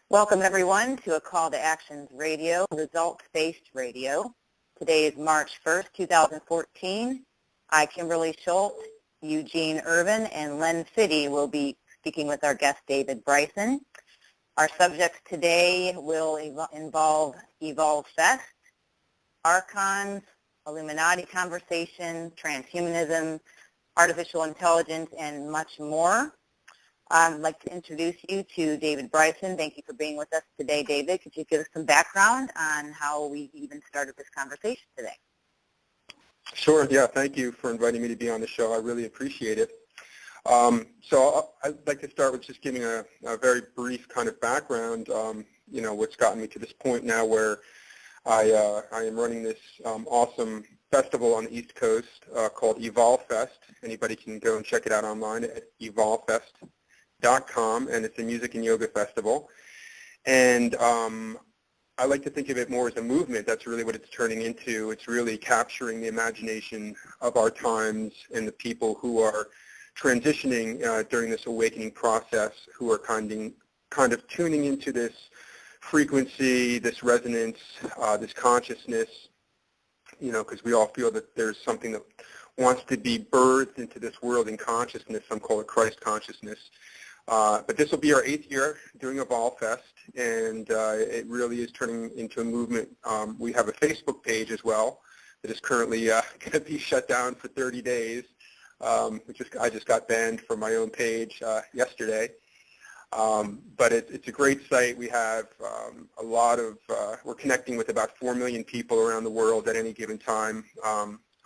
Welcome, everyone, to A Call to Actions Radio, results-based radio. Today is March 1st, 2014. I, Kimberly Schultz, Eugene, Irvin, and Len Fitty will be speaking with our guest, David Bryson. Our subjects today will involve Evolve Fest, Archons, Illuminati conversation, transhumanism, artificial intelligence, and much more. I'd like to introduce you to David Bryson. Thank you for being with us today, David. Could you give us some background on how we even started this conversation today? Sure. Yeah, thank you for inviting me to be on the show. I really appreciate it. So I'd like to start with just giving a very brief kind of background, what's gotten me to this point now where I am running this awesome festival on the East Coast called Evolve Fest. Anybody can go and check it out online at evolvefest.com, and it's a music and yoga festival. And I like to think of it more as a movement. That's really what it's turning into. It's really capturing the imagination of our times and the people who are transitioning during this awakening process, who are kind of tuning into this frequency, this resonance, this consciousness, because we all feel that there's something that wants to be birthed into this world in consciousness. Some call it Christ consciousness. But this will be our 8th year doing Evolve Fest, and it really is turning into a movement. We have a Facebook page as well that is currently going to be shut down for 30 days. I just got banned from my own page yesterday. But it's a great site. We have we're connecting with about 4 million people around the world at any given time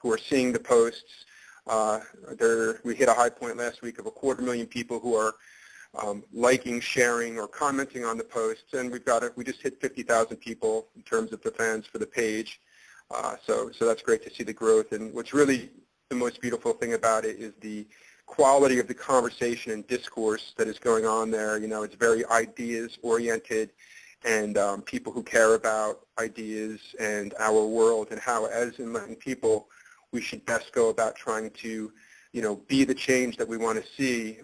who are seeing the posts. We hit a high point last week of 250,000 people who are liking, sharing, or commenting on the posts, and we just hit 50,000 people in terms of the fans for the page. So that's great to see the growth. And what's really the most beautiful thing about it is the quality of the conversation and discourse that is going on there. It's very ideas-oriented, and people who care about ideas and our world and how, as enlightened people, we should best go about trying to be the change that we want to see.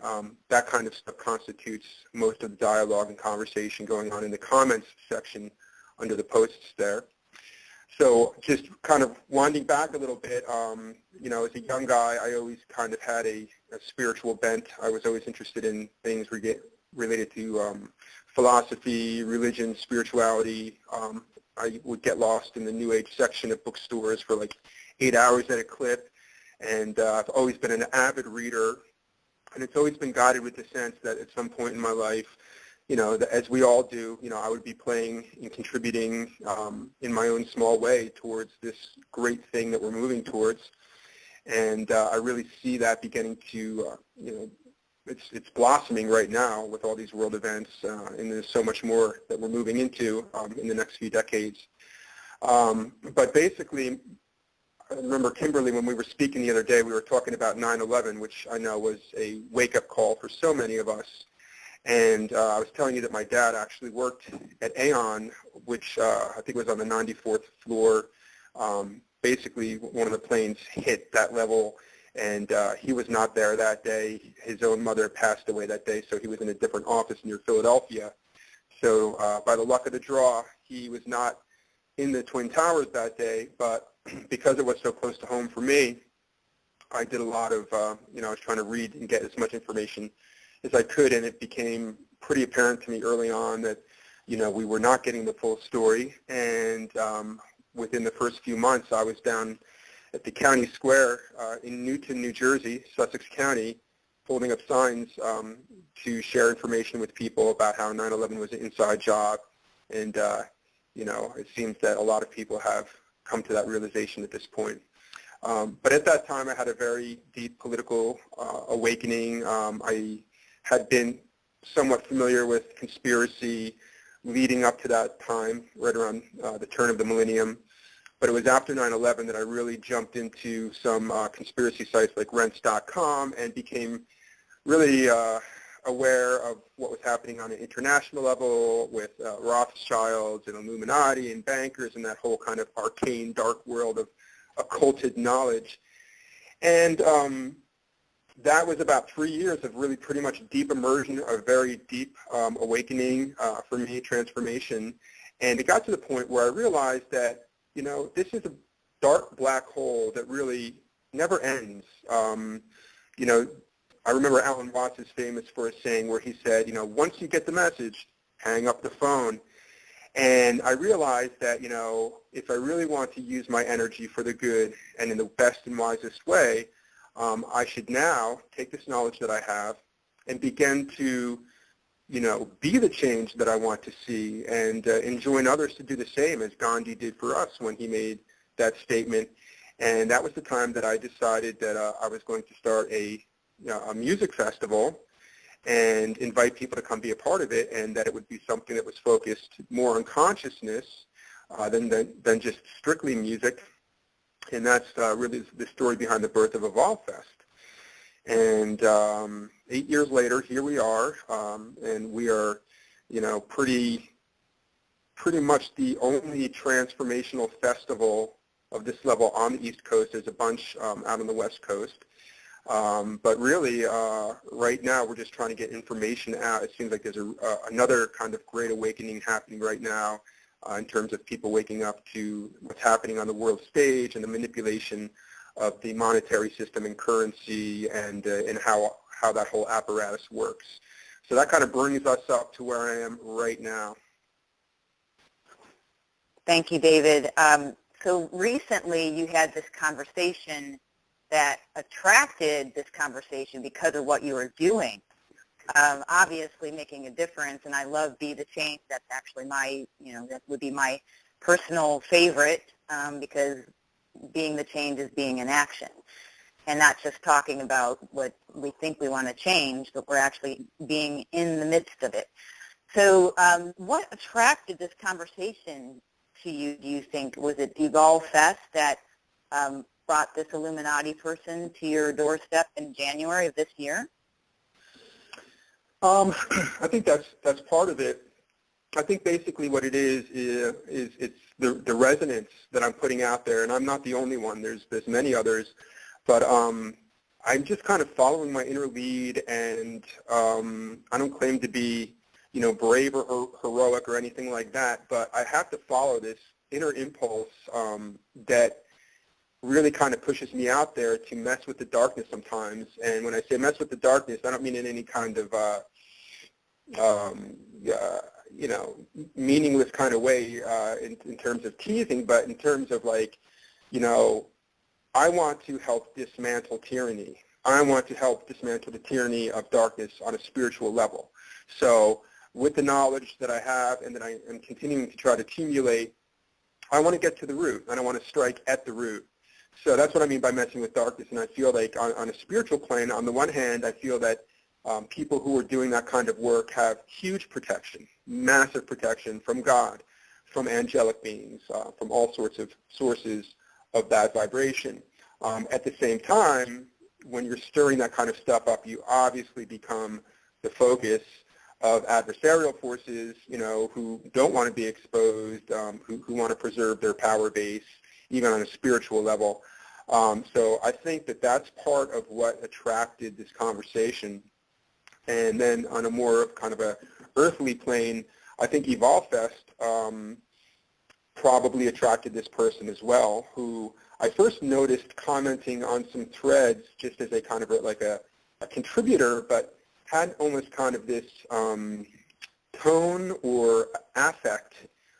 That kind of stuff constitutes most of the dialogue and conversation going on in the comments section under the posts there. So just kind of winding back a little bit, as a young guy, I always kind of had a spiritual bent. I was always interested in things related to philosophy, religion, spirituality. I would get lost in the New Age section of bookstores for like 8 hours at a clip. And I've always been an avid reader, and it's always been guided with the sense that at some point in my life, as we all do, I would be playing and contributing in my own small way towards this great thing that we're moving towards. And I really see that beginning to, it's blossoming right now with all these world events, and there's so much more that we're moving into in the next few decades. But basically, I remember, Kimberly, when we were speaking the other day, we were talking about 9/11, which I know was a wake-up call for so many of us. And I was telling you that my dad actually worked at Aon, which I think was on the 94th floor. Basically, one of the planes hit that level, and he was not there that day. His own mother passed away that day, so he was in a different office near Philadelphia. So by the luck of the draw, he was not in the Twin Towers that day, but because it was so close to home for me, I did a lot of, I was trying to read and get as much information as I could, and it became pretty apparent to me early on that, we were not getting the full story. And within the first few months, I was down at the county square in Newton, New Jersey, Sussex County, holding up signs to share information with people about how 9/11 was an inside job. And, it seems that a lot of people have come to that realization at this point. But at that time, I had a very deep political awakening. I had been somewhat familiar with conspiracy leading up to that time, right around the turn of the millennium. But it was after 9/11 that I really jumped into some conspiracy sites like rents.com and became really aware of what was happening on an international level with Rothschilds and Illuminati and bankers and that whole kind of arcane, dark world of occulted knowledge. And that was about 3 years of really pretty much deep immersion, a very deep awakening for me, transformation. And it got to the point where I realized that, you know, this is a dark black hole that really never ends. You know, I remember Alan Watts is famous for a saying where he said, you know, once you get the message, hang up the phone. And I realized that, you know, if I really want to use my energy for the good and in the best and wisest way, I should now take this knowledge that I have and begin to, you know, be the change that I want to see and enjoin others to do the same as Gandhi did for us when he made that statement. And that was the time that I decided that I was going to start a music festival and invite people to come be a part of it, and that it would be something that was focused more on consciousness than just strictly music. And that's really the story behind the birth of Evolve Fest. And 8 years later, here we are, and we are, you know, pretty much the only transformational festival of this level on the East Coast. There's a bunch out on the West Coast. But really, right now, we're just trying to get information out. It seems like there's another kind of great awakening happening right now in terms of people waking up to what's happening on the world stage and the manipulation of the monetary system and currency and how that whole apparatus works. So that kind of brings us up to where I am right now. Thank you, David. So recently you had this conversation that attracted this conversation because of what you were doing, obviously making a difference. And I love Be the Change. That's actually my, you know, that would be my personal favorite because being the change is being in action and not just talking about what we think we want to change, but we're actually being in the midst of it. So what attracted this conversation to you, do you think? Was it Evolve Fest that brought this Illuminati person to your doorstep in January of this year? I think that's part of it. I think basically what it is it's the resonance that I'm putting out there, and I'm not the only one. There's many others, but I'm just kind of following my inner lead, and I don't claim to be, you know, brave or heroic or anything like that, but I have to follow this inner impulse that really kind of pushes me out there to mess with the darkness sometimes. And when I say mess with the darkness, I don't mean in any kind of you know, meaningless kind of way in terms of teasing, but in terms of like, you know, I want to help dismantle tyranny. I want to help dismantle the tyranny of darkness on a spiritual level. So with the knowledge that I have and that I am continuing to try to accumulate, I want to get to the root, and I want to strike at the root. So that's what I mean by messing with darkness. And I feel like on a spiritual plane, on the one hand, I feel that people who are doing that kind of work have huge protection, massive protection from God, from angelic beings, from all sorts of sources of that vibration. At the same time, when you're stirring that kind of stuff up, you obviously become the focus of adversarial forces, you know, who don't want to be exposed, who want to preserve their power base, even on a spiritual level. So I think that that's part of what attracted this conversation. And then on a more kind of a earthly plane, I think Evolve Fest probably attracted this person as well, who I first noticed commenting on some threads just as a kind of like a contributor, but had almost kind of this tone or affect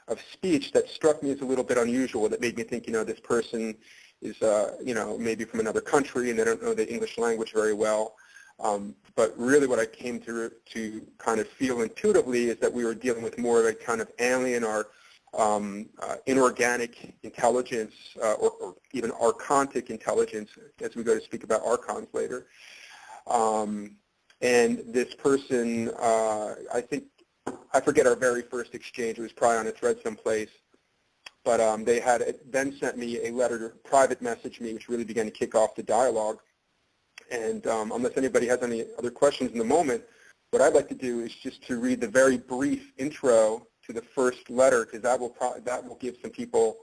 of speech that struck me as a little bit unusual, that made me think, you know, this person is, you know, maybe from another country and they don't know the English language very well. But really what I came to kind of feel intuitively is that we were dealing with more of a kind of alien or inorganic intelligence or even archontic intelligence, as we go to speak about archons later. And this person, I think, I forget our very first exchange. It was probably on a thread someplace. But they had then sent me a letter, private message me, which really began to kick off the dialogue. And unless anybody has any other questions in the moment, what I'd like to do is just to read the very brief intro to the first letter, because that will give some people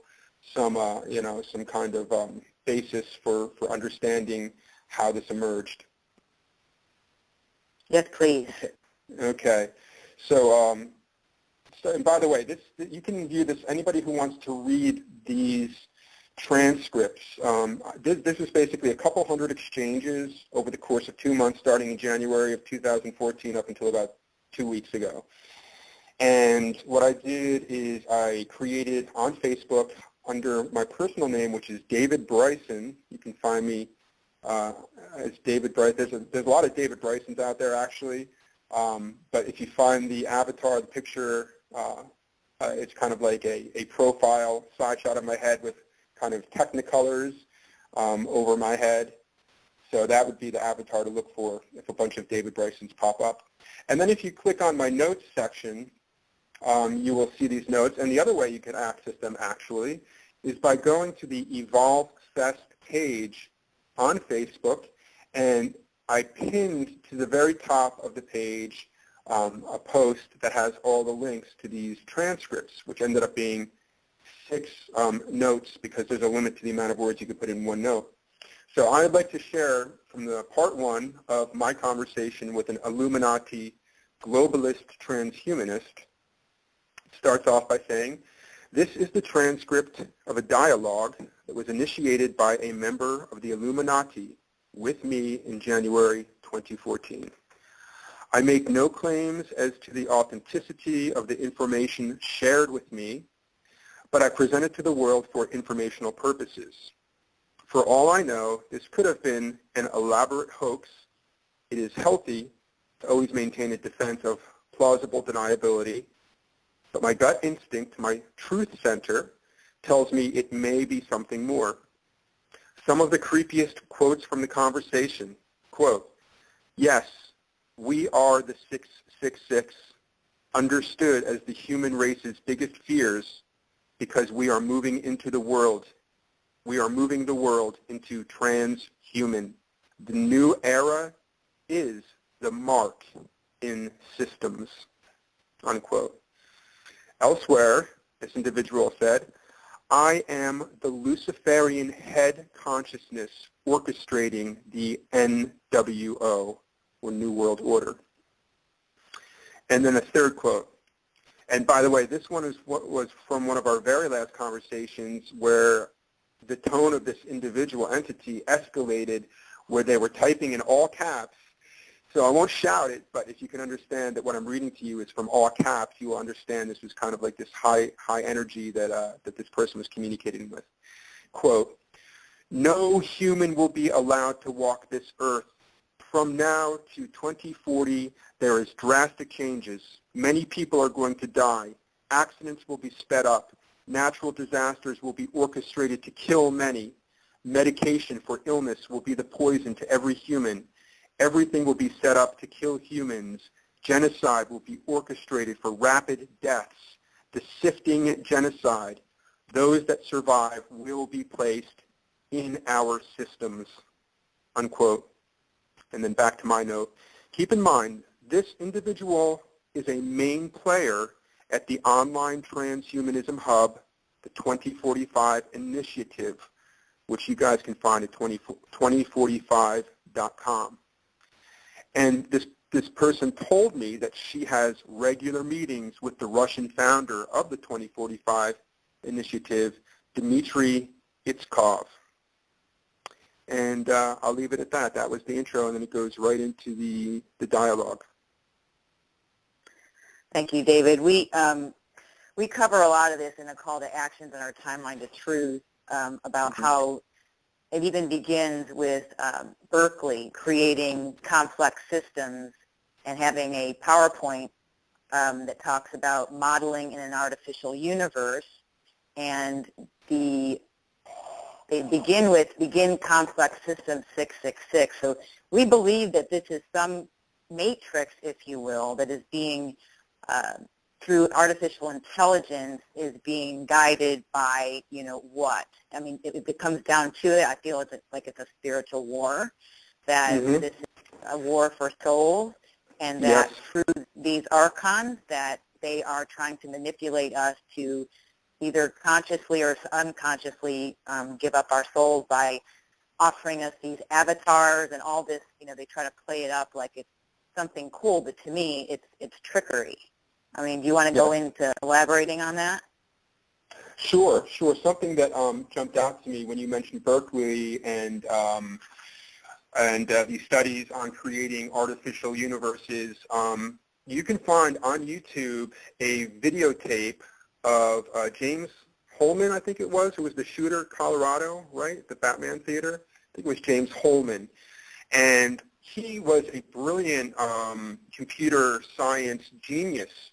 some you know, some kind of basis for understanding how this emerged. Yes, please. Okay. So, and by the way, you can view this, anybody who wants to read these transcripts, this is basically a couple hundred exchanges over the course of 2 months starting in January of 2014 up until about 2 weeks ago. And what I did is I created on Facebook under my personal name, which is David Bryson. You can find me as David Bryson. There's a lot of David Brysons out there, actually. But if you find the avatar, the picture, it's kind of like a profile side shot of my head with kind of technicolors over my head. So that would be the avatar to look for if a bunch of David Brysons pop up. And then if you click on my notes section, you will see these notes. And the other way you can access them, actually, is by going to the Evolve Fest page on Facebook. And I pinned to the very top of the page a post that has all the links to these transcripts, which ended up being 6 notes because there's a limit to the amount of words you can put in one note. So I'd like to share from the part 1 of my conversation with an Illuminati globalist transhumanist. It starts off by saying, "This is the transcript of a dialogue that was initiated by a member of the Illuminati with me in January 2014. I make no claims as to the authenticity of the information shared with me, but I present it to the world for informational purposes. For all I know, this could have been an elaborate hoax. It is healthy to always maintain a defense of plausible deniability, but my gut instinct, my truth center, tells me it may be something more. Some of the creepiest quotes from the conversation, quote, "Yes, we are the 666, understood as the human race's biggest fears because we are moving into the world. We are moving the world into transhuman. The new era is the mark in systems," unquote. Elsewhere, this individual said, "I am the Luciferian head consciousness orchestrating the NWO, or New World Order." And then a third quote. And by the way, this one is what was from one of our very last conversations where the tone of this individual entity escalated where they were typing in all caps. So I won't shout it, but if you can understand that what I'm reading to you is from all caps, you will understand this was kind of like this high energy that this person was communicating with. Quote, "No human will be allowed to walk this earth. From now to 2040, there is drastic changes. Many people are going to die. Accidents will be sped up. Natural disasters will be orchestrated to kill many. Medication for illness will be the poison to every human. Everything will be set up to kill humans. Genocide will be orchestrated for rapid deaths. The sifting genocide. Those that survive will be placed in our systems," unquote. And then back to my note. "Keep in mind, this individual is a main player at the online transhumanism hub, the 2045 initiative, which you guys can find at 2045.com. And this person told me that she has regular meetings with the Russian founder of the 2045 initiative, Dmitry Itskov. And I'll leave it at that. That was the intro, and then it goes right into the dialogue. Thank you, David. We cover a lot of this in a call to actions in our timeline to truth about how it even begins with Berkeley creating complex systems and having a PowerPoint that talks about modeling in an artificial universe, and they begin complex systems 666. So we believe that this is some matrix, if you will, that is being through artificial intelligence is being guided by, what? I mean, if it comes down to it, I feel it's a spiritual war, that this is a war for souls, and that through these archons that they are trying to manipulate us to either consciously or unconsciously give up our souls by offering us these avatars and all this, they try to play it up like it's something cool, but to me, it's trickery. I mean, do you want to go into elaborating on that? Sure. Something that jumped out to me when you mentioned Berkeley and these studies on creating artificial universes. You can find on YouTube a videotape of James Holman, I think it was, who was the shooter, Colorado, right, the Batman Theater. I think it was James Holman. And he was a brilliant computer science genius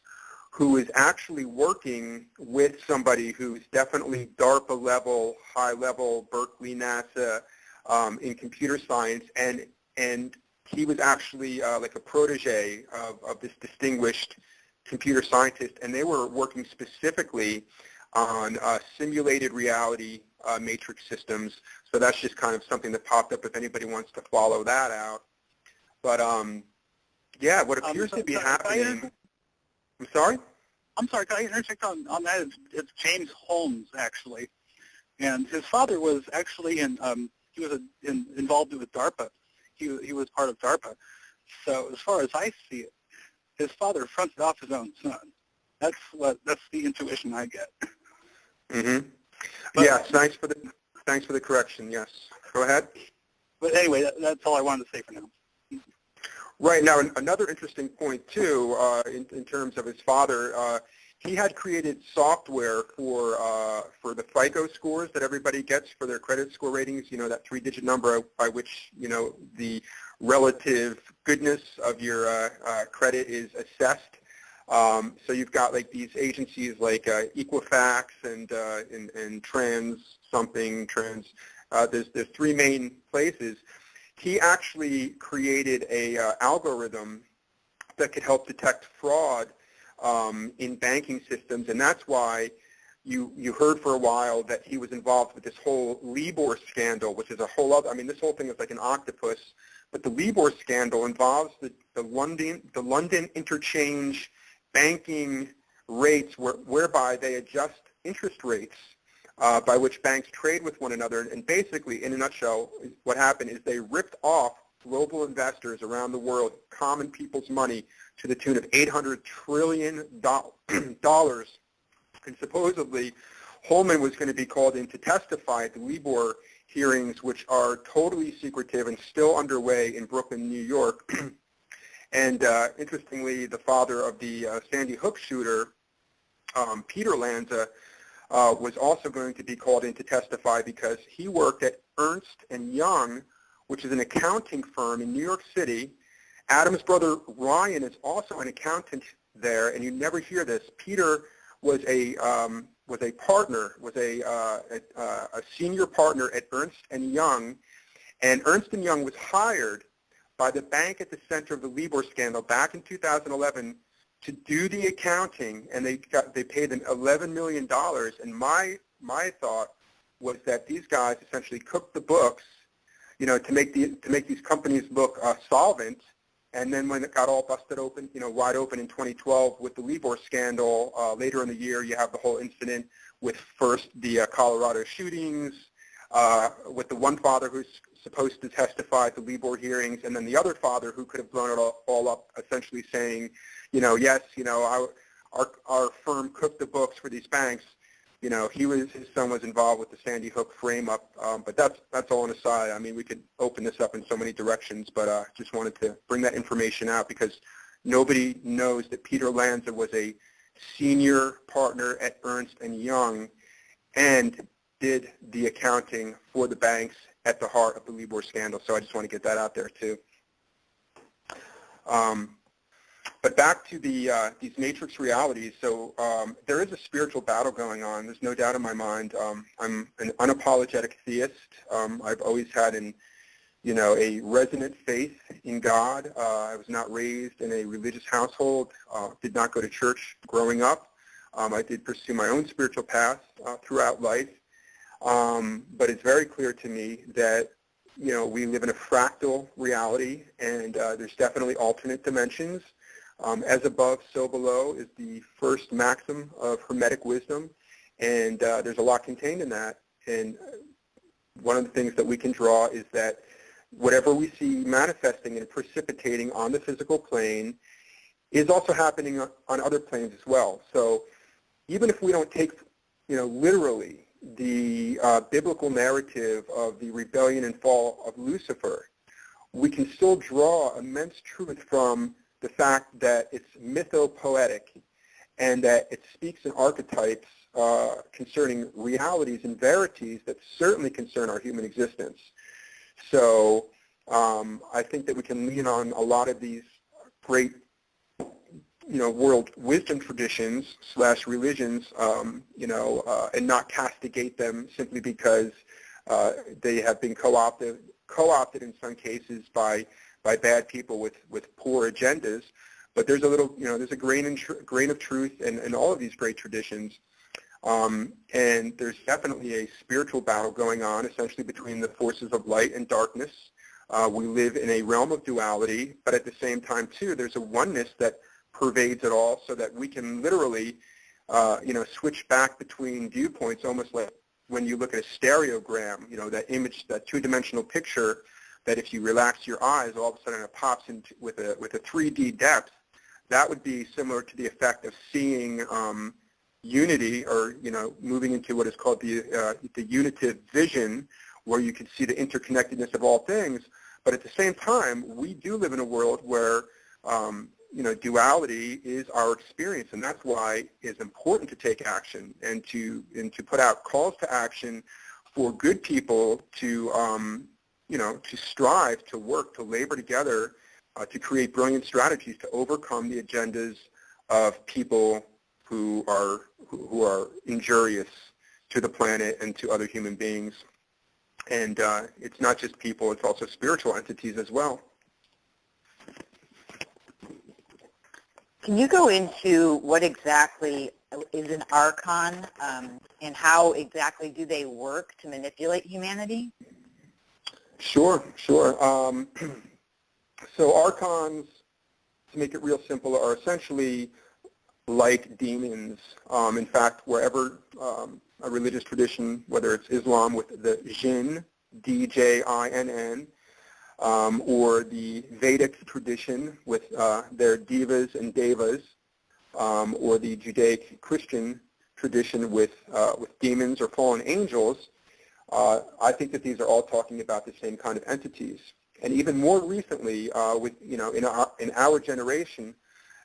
who is actually working with somebody who's definitely DARPA level, high level, Berkeley, NASA, in computer science, and he was actually like a protege of this distinguished computer scientist, and they were working specifically on simulated reality matrix systems. So that's just kind of something that popped up if anybody wants to follow that out. But yeah, what appears to be happening. I'm sorry? I'm sorry, can I interject on that? It's James Holmes, actually. And his father was actually involved with DARPA. He was part of DARPA. So as far as I see it, his father fronted off his own son. That's the intuition I get. Mm-hmm. Yes, thanks for the correction. Yes, go ahead. But anyway, that's all I wanted to say for now. Right. Now, another interesting point, too, in terms of his father, he had created software for the FICO scores that everybody gets for their credit score ratings, you know, that three-digit number by which, you know, the relative goodness of your credit is assessed. So you've got, like, these agencies like Equifax and Trans something, there's three main places. He actually created a algorithm that could help detect fraud in banking systems, and that's why you heard for a while that he was involved with this whole Libor scandal, which is a whole other, I mean, this whole thing is like an octopus, but the Libor scandal involves the London interchange banking rates whereby they adjust interest rates by which banks trade with one another. And basically, in a nutshell, what happened is they ripped off global investors around the world, common people's money, to the tune of $800 trillion. And supposedly, Holman was going to be called in to testify at the Libor hearings, which are totally secretive and still underway in Brooklyn, New York. And interestingly, the father of the Sandy Hook shooter, Peter Lanza, was also going to be called in to testify because he worked at Ernst & Young, which is an accounting firm in New York City. Adam's brother Ryan is also an accountant there, and you never hear this. Peter was a senior partner at Ernst & Young, and Ernst & Young was hired by the bank at the center of the Libor scandal back in 2011 to do the accounting, and they paid them $11 million. And my thought was that these guys essentially cooked the books, you know, to make these companies look solvent. And then when it got all busted open, you know, wide open in 2012 with the Libor scandal, later in the year you have the whole incident with first the Colorado shootings, with the one father who's supposed to testify at the Libor hearings, and then the other father who could have blown it all up, essentially saying, you know, yes, you know, our firm cooked the books for these banks. You know, his son was involved with the Sandy Hook frame-up, but that's all an aside. I mean, we could open this up in so many directions, but just wanted to bring that information out because nobody knows that Peter Lanza was a senior partner at Ernst & Young and did the accounting for the banks at the heart of the Libor scandal. So I just want to get that out there too. But back to these matrix realities. So there is a spiritual battle going on. There's no doubt in my mind. I'm an unapologetic theist. I've always had a resonant faith in God. I was not raised in a religious household. Did not go to church growing up. I did pursue my own spiritual path throughout life. But it's very clear to me that, you know, we live in a fractal reality, and there's definitely alternate dimensions. As above, so below is the first maxim of Hermetic wisdom, and there's a lot contained in that. And one of the things that we can draw is that whatever we see manifesting and precipitating on the physical plane is also happening on other planes as well. So even if we don't take, literally the biblical narrative of the rebellion and fall of Lucifer, we can still draw immense truth from the fact that it's mythopoetic and that it speaks in archetypes concerning realities and verities that certainly concern our human existence. So I think that we can lean on a lot of these great, world wisdom traditions / religions, and not castigate them simply because they have been co-opted in some cases by bad people with poor agendas. But there's a little, there's a grain of truth in all of these great traditions. And there's definitely a spiritual battle going on, essentially between the forces of light and darkness. We live in a realm of duality, but at the same time, too, there's a oneness that pervades it all, so that we can literally, switch back between viewpoints, almost like when you look at a stereogram, that image, that two-dimensional picture, that if you relax your eyes, all of a sudden it pops into with a 3D depth. That would be similar to the effect of seeing unity, or moving into what is called the unitive vision, where you can see the interconnectedness of all things. But at the same time, we do live in a world where duality is our experience, and that's why it's important to take action and to put out calls to action for good people to to strive, to work, to labor together, to create brilliant strategies to overcome the agendas of people who are injurious to the planet and to other human beings. And it's not just people, it's also spiritual entities as well. Can you go into what exactly is an Archon, and how exactly do they work to manipulate humanity? Sure. So Archons, to make it real simple, are essentially like demons. In fact, wherever a religious tradition, whether it's Islam with the Jinn, D-J-I-N-N, or the Vedic tradition with their divas and devas, or the Judaic Christian tradition with demons or fallen angels, I think that these are all talking about the same kind of entities. And even more recently, in our generation,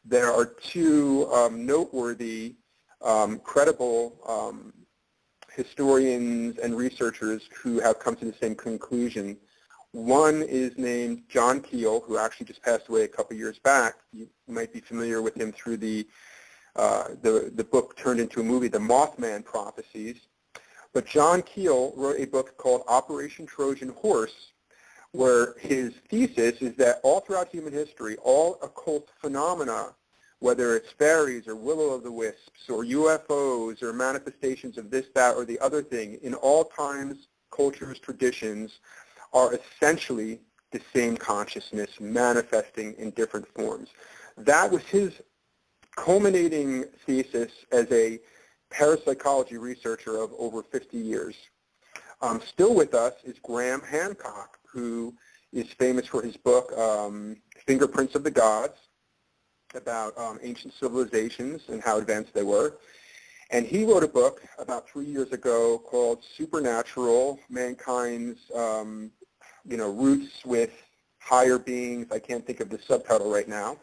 there are two noteworthy, credible historians and researchers who have come to the same conclusion. One is named John Keel, who actually just passed away a couple years back. You might be familiar with him through the book turned into a movie, The Mothman Prophecies. But John Keel wrote a book called Operation Trojan Horse, where his thesis is that all throughout human history, all occult phenomena, whether it's fairies or will-o'-the-wisps or UFOs or manifestations of this, that, or the other thing, in all times, cultures, traditions, are essentially the same consciousness manifesting in different forms. That was his culminating thesis as a parapsychology researcher of over 50 years. Still with us is Graham Hancock, who is famous for his book, Fingerprints of the Gods, about ancient civilizations and how advanced they were. And he wrote a book about 3 years ago called Supernatural, Mankind's Roots with Higher Beings. I can't think of the subtitle right now.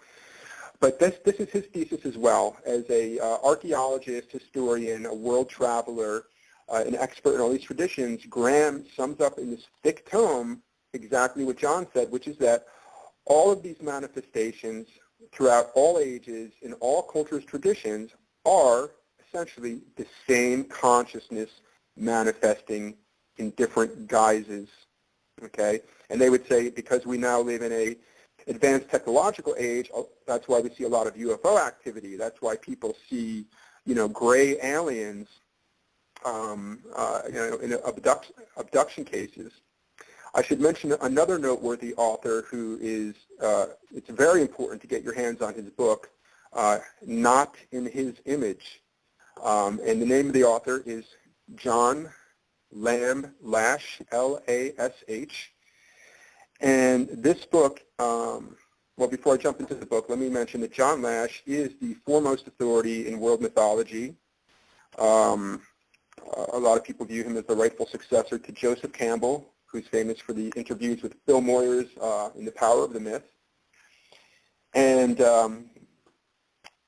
But this is his thesis as well. As a archaeologist, historian, a world traveler, an expert in all these traditions, Graham sums up in this thick tome exactly what John said, which is that all of these manifestations throughout all ages, in all cultures, traditions, are essentially the same consciousness manifesting in different guises, okay? And they would say, because we now live in a advanced technological age, that's why we see a lot of UFO activity. That's why people see, gray aliens, in abduction cases. I should mention another noteworthy author who is, it's very important to get your hands on his book, Not in His Image. And the name of the author is John Lash, L-A-S-H. And this book, well, before I jump into the book, let me mention that John Lash is the foremost authority in world mythology. A lot of people view him as the rightful successor to Joseph Campbell, who's famous for the interviews with Bill Moyers in The Power of the Myth. And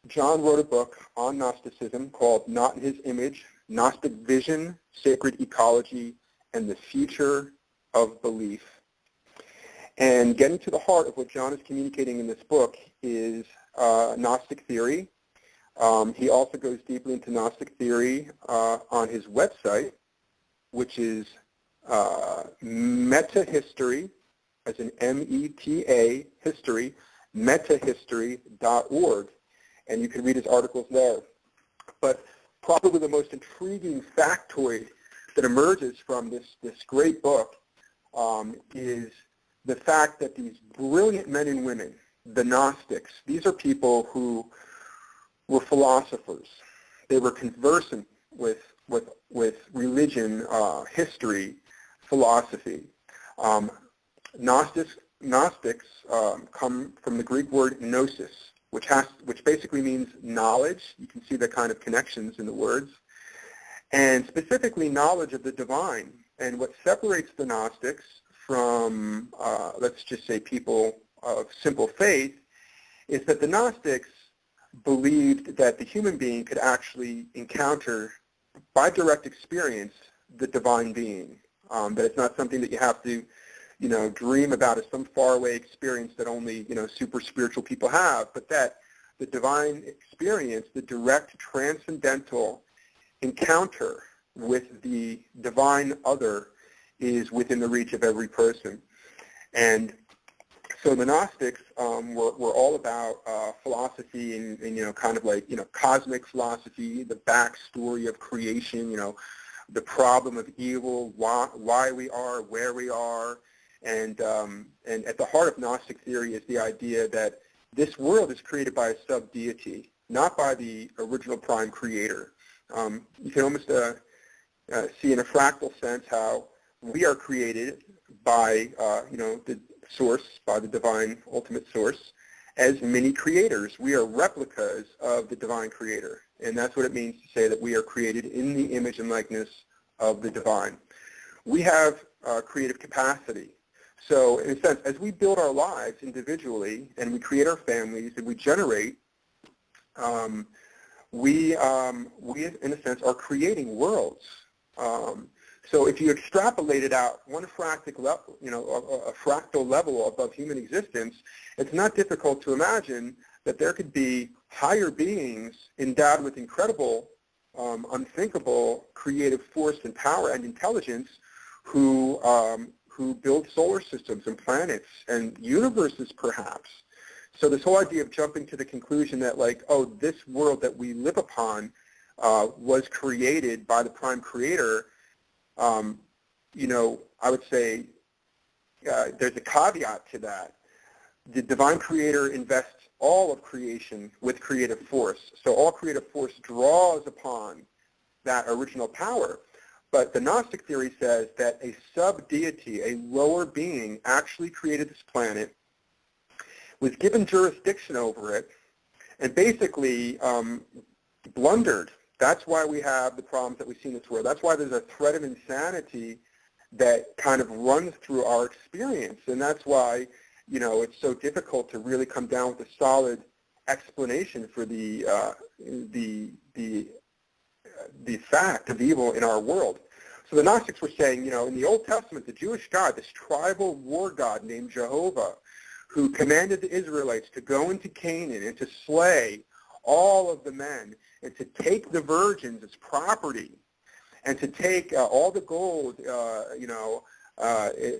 John wrote a book on Gnosticism called Not in His Image, Gnostic Vision, Sacred Ecology, and the Future of Belief. And getting to the heart of what John is communicating in this book is Gnostic theory. He also goes deeply into Gnostic theory on his website, which is metahistory, as in M-E-T-A, history, metahistory.org. And you can read his articles there. But probably the most intriguing factoid that emerges from this great book is the fact that these brilliant men and women, the Gnostics, these are people who were philosophers. They were conversant with religion, history, philosophy. Gnostics come from the Greek word gnosis, which basically means knowledge. You can see the kind of connections in the words. And specifically knowledge of the divine. And what separates the Gnostics from, let's just say, people of simple faith, is that the Gnostics believed that the human being could actually encounter, by direct experience, the divine being. That it's not something that you have to, dream about as some faraway experience that only, super spiritual people have, but that the divine experience, the direct transcendental encounter with the divine other, is within the reach of every person. And so the Gnostics were all about philosophy and kind of like, cosmic philosophy, the backstory of creation, the problem of evil, why we are, where we are. And at the heart of Gnostic theory is the idea that this world is created by a sub-deity, not by the original prime creator. You can almost see in a fractal sense how we are created by, the source, by the divine ultimate source, as many creators. We are replicas of the divine creator. And that's what it means to say that we are created in the image and likeness of the divine. We have creative capacity. So in a sense, as we build our lives individually and we create our families and we generate, we in a sense are creating worlds. So if you extrapolate it out one fractal level, a fractal level above human existence, it's not difficult to imagine that there could be higher beings endowed with incredible, unthinkable creative force and power and intelligence who build solar systems and planets and universes perhaps. So this whole idea of jumping to the conclusion that this world that we live upon was created by the prime creator, I would say there's a caveat to that. The divine creator invests all of creation with creative force. So all creative force draws upon that original power. But the Gnostic theory says that a sub-deity, a lower being, actually created this planet, was given jurisdiction over it, and basically blundered. That's why we have the problems that we see in this world. That's why there's a threat of insanity that kind of runs through our experience. And that's why, it's so difficult to really come down with a solid explanation for the fact of evil in our world. So the Gnostics were saying, in the Old Testament, the Jewish God, this tribal war god named Jehovah, who commanded the Israelites to go into Canaan and to slay all of the men and to take the virgins as property and to take all the gold,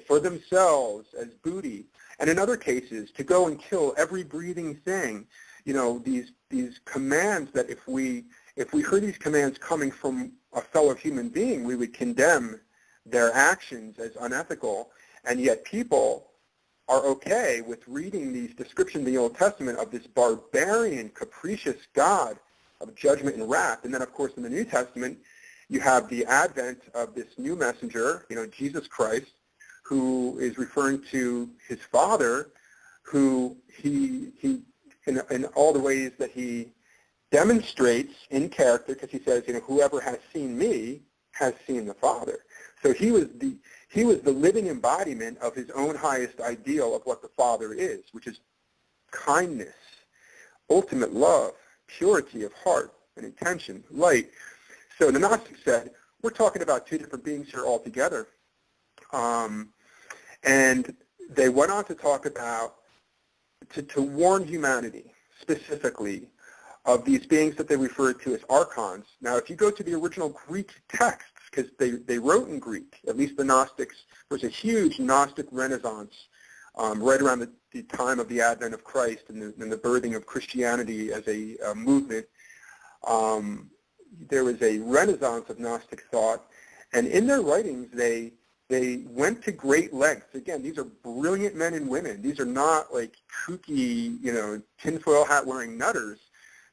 for themselves as booty. And in other cases, to go and kill every breathing thing. These commands that if we heard these commands coming from a fellow human being, we would condemn their actions as unethical. And yet people are okay with reading these descriptions in the Old Testament of this barbarian, capricious God of judgment and wrath. And then, of course, in the New Testament, you have the advent of this new messenger, Jesus Christ, who is referring to his father, who he in all the ways that he demonstrates in character, because he says, whoever has seen me has seen the Father. So he was the living embodiment of his own highest ideal of what the Father is, which is kindness, ultimate love, purity of heart and intention, light. So the Gnostics said, we're talking about two different beings here altogether. And they went on to talk about, to warn humanity specifically of these beings that they referred to as archons. Now, if you go to the original Greek texts, because they wrote in Greek, at least the Gnostics, there was a huge Gnostic renaissance right around the time of the advent of Christ and the birthing of Christianity as a movement. There was a renaissance of Gnostic thought, and in their writings, they went to great lengths. Again, these are brilliant men and women. These are not like kooky, tinfoil hat wearing nutters.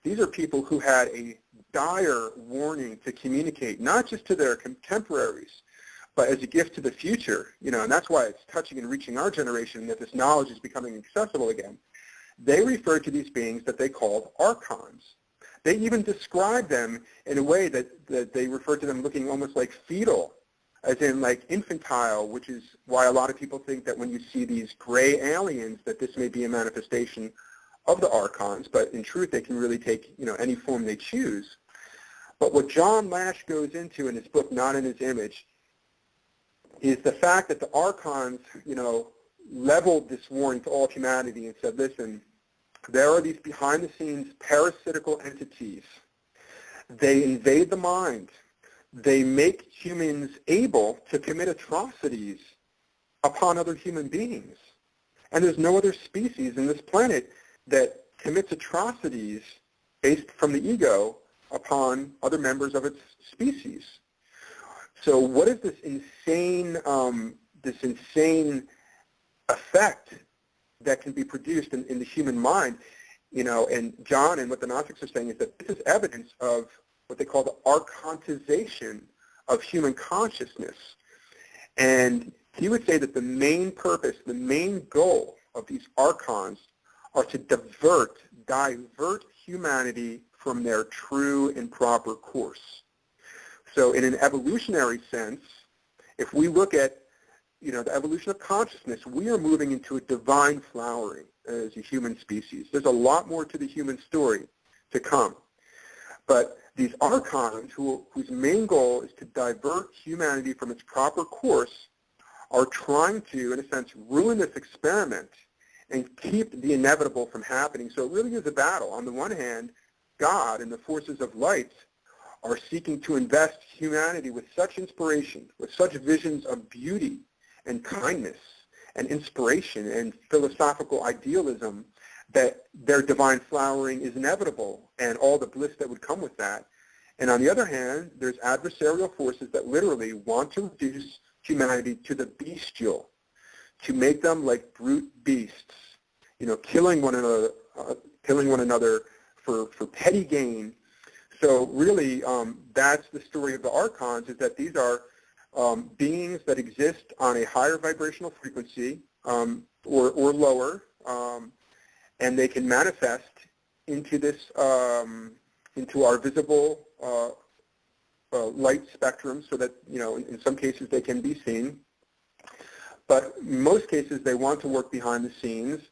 These are people who had a dire warning to communicate, not just to their contemporaries, but as a gift to the future. And that's why it's touching and reaching our generation that this knowledge is becoming accessible again. They referred to these beings that they called archons. They even described them in a way that they referred to them looking almost like fetal, as in like infantile, which is why a lot of people think that when you see these gray aliens, that this may be a manifestation of the archons, but in truth they can really take any form they choose. But what John Lash goes into in his book, Not in His Image, is the fact that the archons, leveled this warning to all humanity and said, listen, there are these behind-the-scenes parasitical entities. They invade the mind. They make humans able to commit atrocities upon other human beings. And there's no other species in this planet that commits atrocities based from the ego upon other members of its species. So what is this insane effect that can be produced in the human mind? And John and what the Gnostics are saying is that this is evidence of what they call the archontization of human consciousness. And he would say that the main purpose, the main goal of these archons are to divert humanity from their true and proper course. So in an evolutionary sense, if we look at the evolution of consciousness, we are moving into a divine flowering as a human species. There's a lot more to the human story to come. But these archons, whose main goal is to divert humanity from its proper course, are trying to, in a sense, ruin this experiment and keep the inevitable from happening. So it really is a battle. On the one hand, God and the forces of light are seeking to invest humanity with such inspiration, with such visions of beauty and kindness and inspiration and philosophical idealism that their divine flowering is inevitable and all the bliss that would come with that. And on the other hand, there's adversarial forces that literally want to reduce humanity to the bestial, to make them like brute beasts, killing one another for petty gain. So really, that's the story of the archons, is that these are beings that exist on a higher vibrational frequency or lower, and they can manifest into this, into our visible light spectrum, so that in some cases they can be seen. But in most cases they want to work behind the scenes,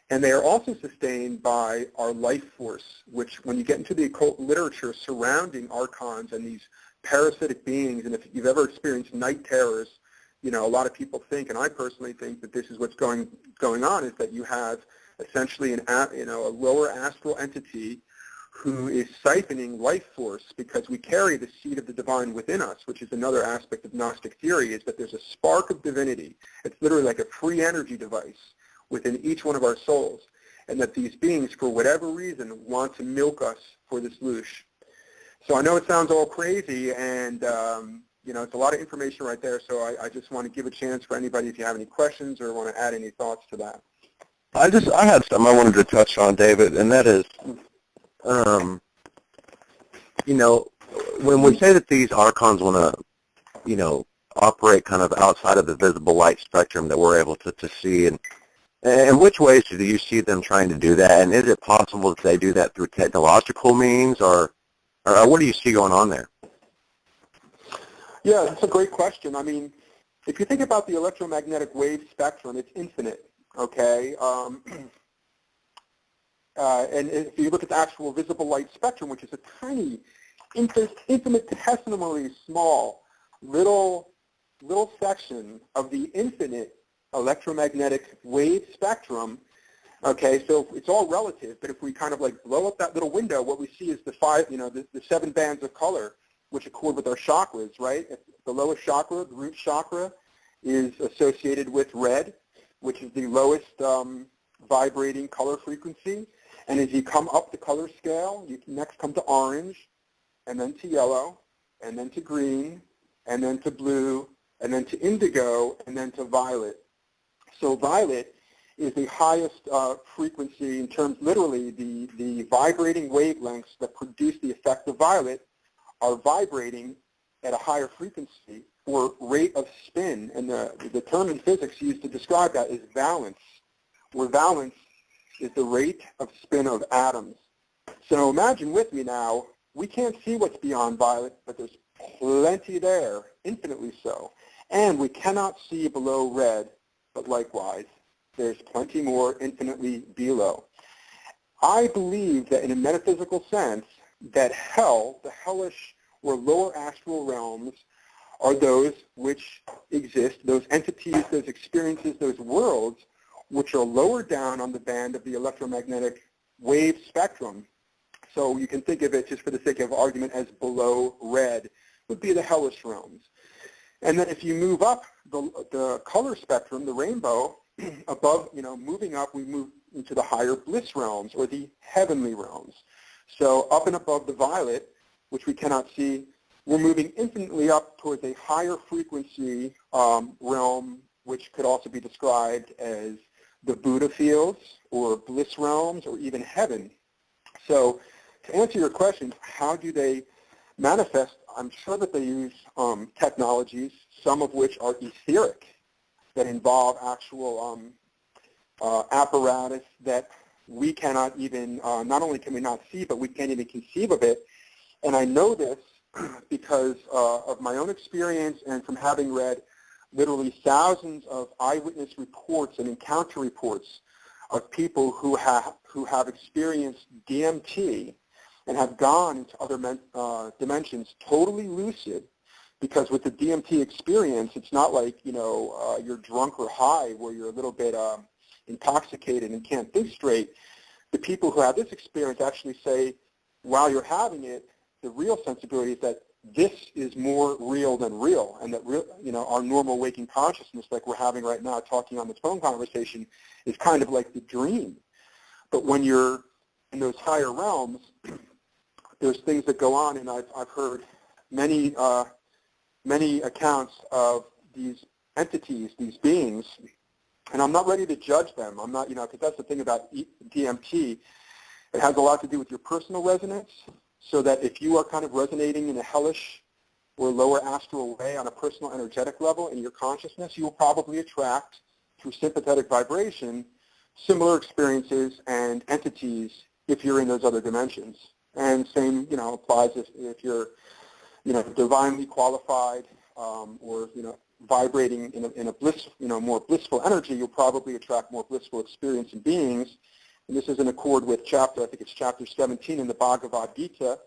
and they are also sustained by our life force, which when you get into the occult literature surrounding archons and these parasitic beings, and if you've ever experienced night terrors, a lot of people think, and I personally think, that this is what's going on, is that you have essentially a lower astral entity who is siphoning life force, because we carry the seed of the divine within us, which is another aspect of Gnostic theory, is that there's a spark of divinity. It's literally like a free energy device within each one of our souls, and that these beings, for whatever reason, want to milk us for this loosh. So I know it sounds all crazy, and it's a lot of information right there, so I just want to give a chance for anybody if you have any questions or want to add any thoughts to that. I had something I wanted to touch on, David, and that is, when we say that these archons want to, operate kind of outside of the visible light spectrum that we're able to see? And in which ways do you see them trying to do that? And is it possible that they do that through technological means, or what do you see going on there? Yeah, that's a great question. I mean, if you think about the electromagnetic wave spectrum, it's infinite, okay? And if you look at the actual visible light spectrum, which is a tiny, infinitesimally small little section of the infinite electromagnetic wave spectrum, okay, so it's all relative, but if we kind of like blow up that little window, what we see is the 7 bands of color, which accord with our chakras, right? The lowest chakra, the root chakra, is associated with red, which is the lowest vibrating color frequency. And as you come up the color scale, you can next come to orange, and then to yellow, and then to green, and then to blue, and then to indigo, and then to violet. So violet is the highest frequency in terms, literally, the vibrating wavelengths that produce the effect of violet are vibrating at a higher frequency or rate of spin. And the term in physics used to describe that is valence, where valence is the rate of spin of atoms. So imagine with me now, we can't see what's beyond violet, but there's plenty there, infinitely so. And we cannot see below red, but likewise, there's plenty more infinitely below. I believe that in a metaphysical sense, that hell, the hellish or lower astral realms, are those which exist, those entities, those experiences, those worlds, which are lower down on the band of the electromagnetic wave spectrum. So you can think of it, just for the sake of argument, as below red, would be the hellish realms. And then if you move up the color spectrum, the rainbow, above, moving up, we move into the higher bliss realms, or the heavenly realms. So up and above the violet, which we cannot see, we're moving infinitely up towards a higher frequency realm, which could also be described as the Buddha fields, or bliss realms, or even heaven. So to answer your question, how do they manifest? I'm sure that they use technologies, some of which are etheric, that involve actual apparatus that we cannot even, not only can we not see, but we can't even conceive of it. And I know this because of my own experience and from having read literally thousands of eyewitness reports and encounter reports of people who have experienced DMT and have gone into other dimensions totally lucid, because with the DMT experience, it's not like, you're drunk or high where you're a little bit intoxicated and can't think straight. The people who have this experience actually say, while you're having it, the real sensibility is that this is more real than real, and that our normal waking consciousness, like we're having right now, talking on this phone conversation, is kind of like the dream. But when you're in those higher realms, there's things that go on, and I've heard many accounts of these entities, these beings, and I'm not ready to judge them. I'm not, because that's the thing about DMT. It has a lot to do with your personal resonance, so that if you are kind of resonating in a hellish or lower astral way on a personal energetic level in your consciousness, you will probably attract, through sympathetic vibration, similar experiences and entities if you're in those other dimensions. And same, applies if you're, divinely qualified or, vibrating in a bliss, more blissful energy, you'll probably attract more blissful experience and beings. And this is in accord with I think it's chapter 17 in the Bhagavad Gita,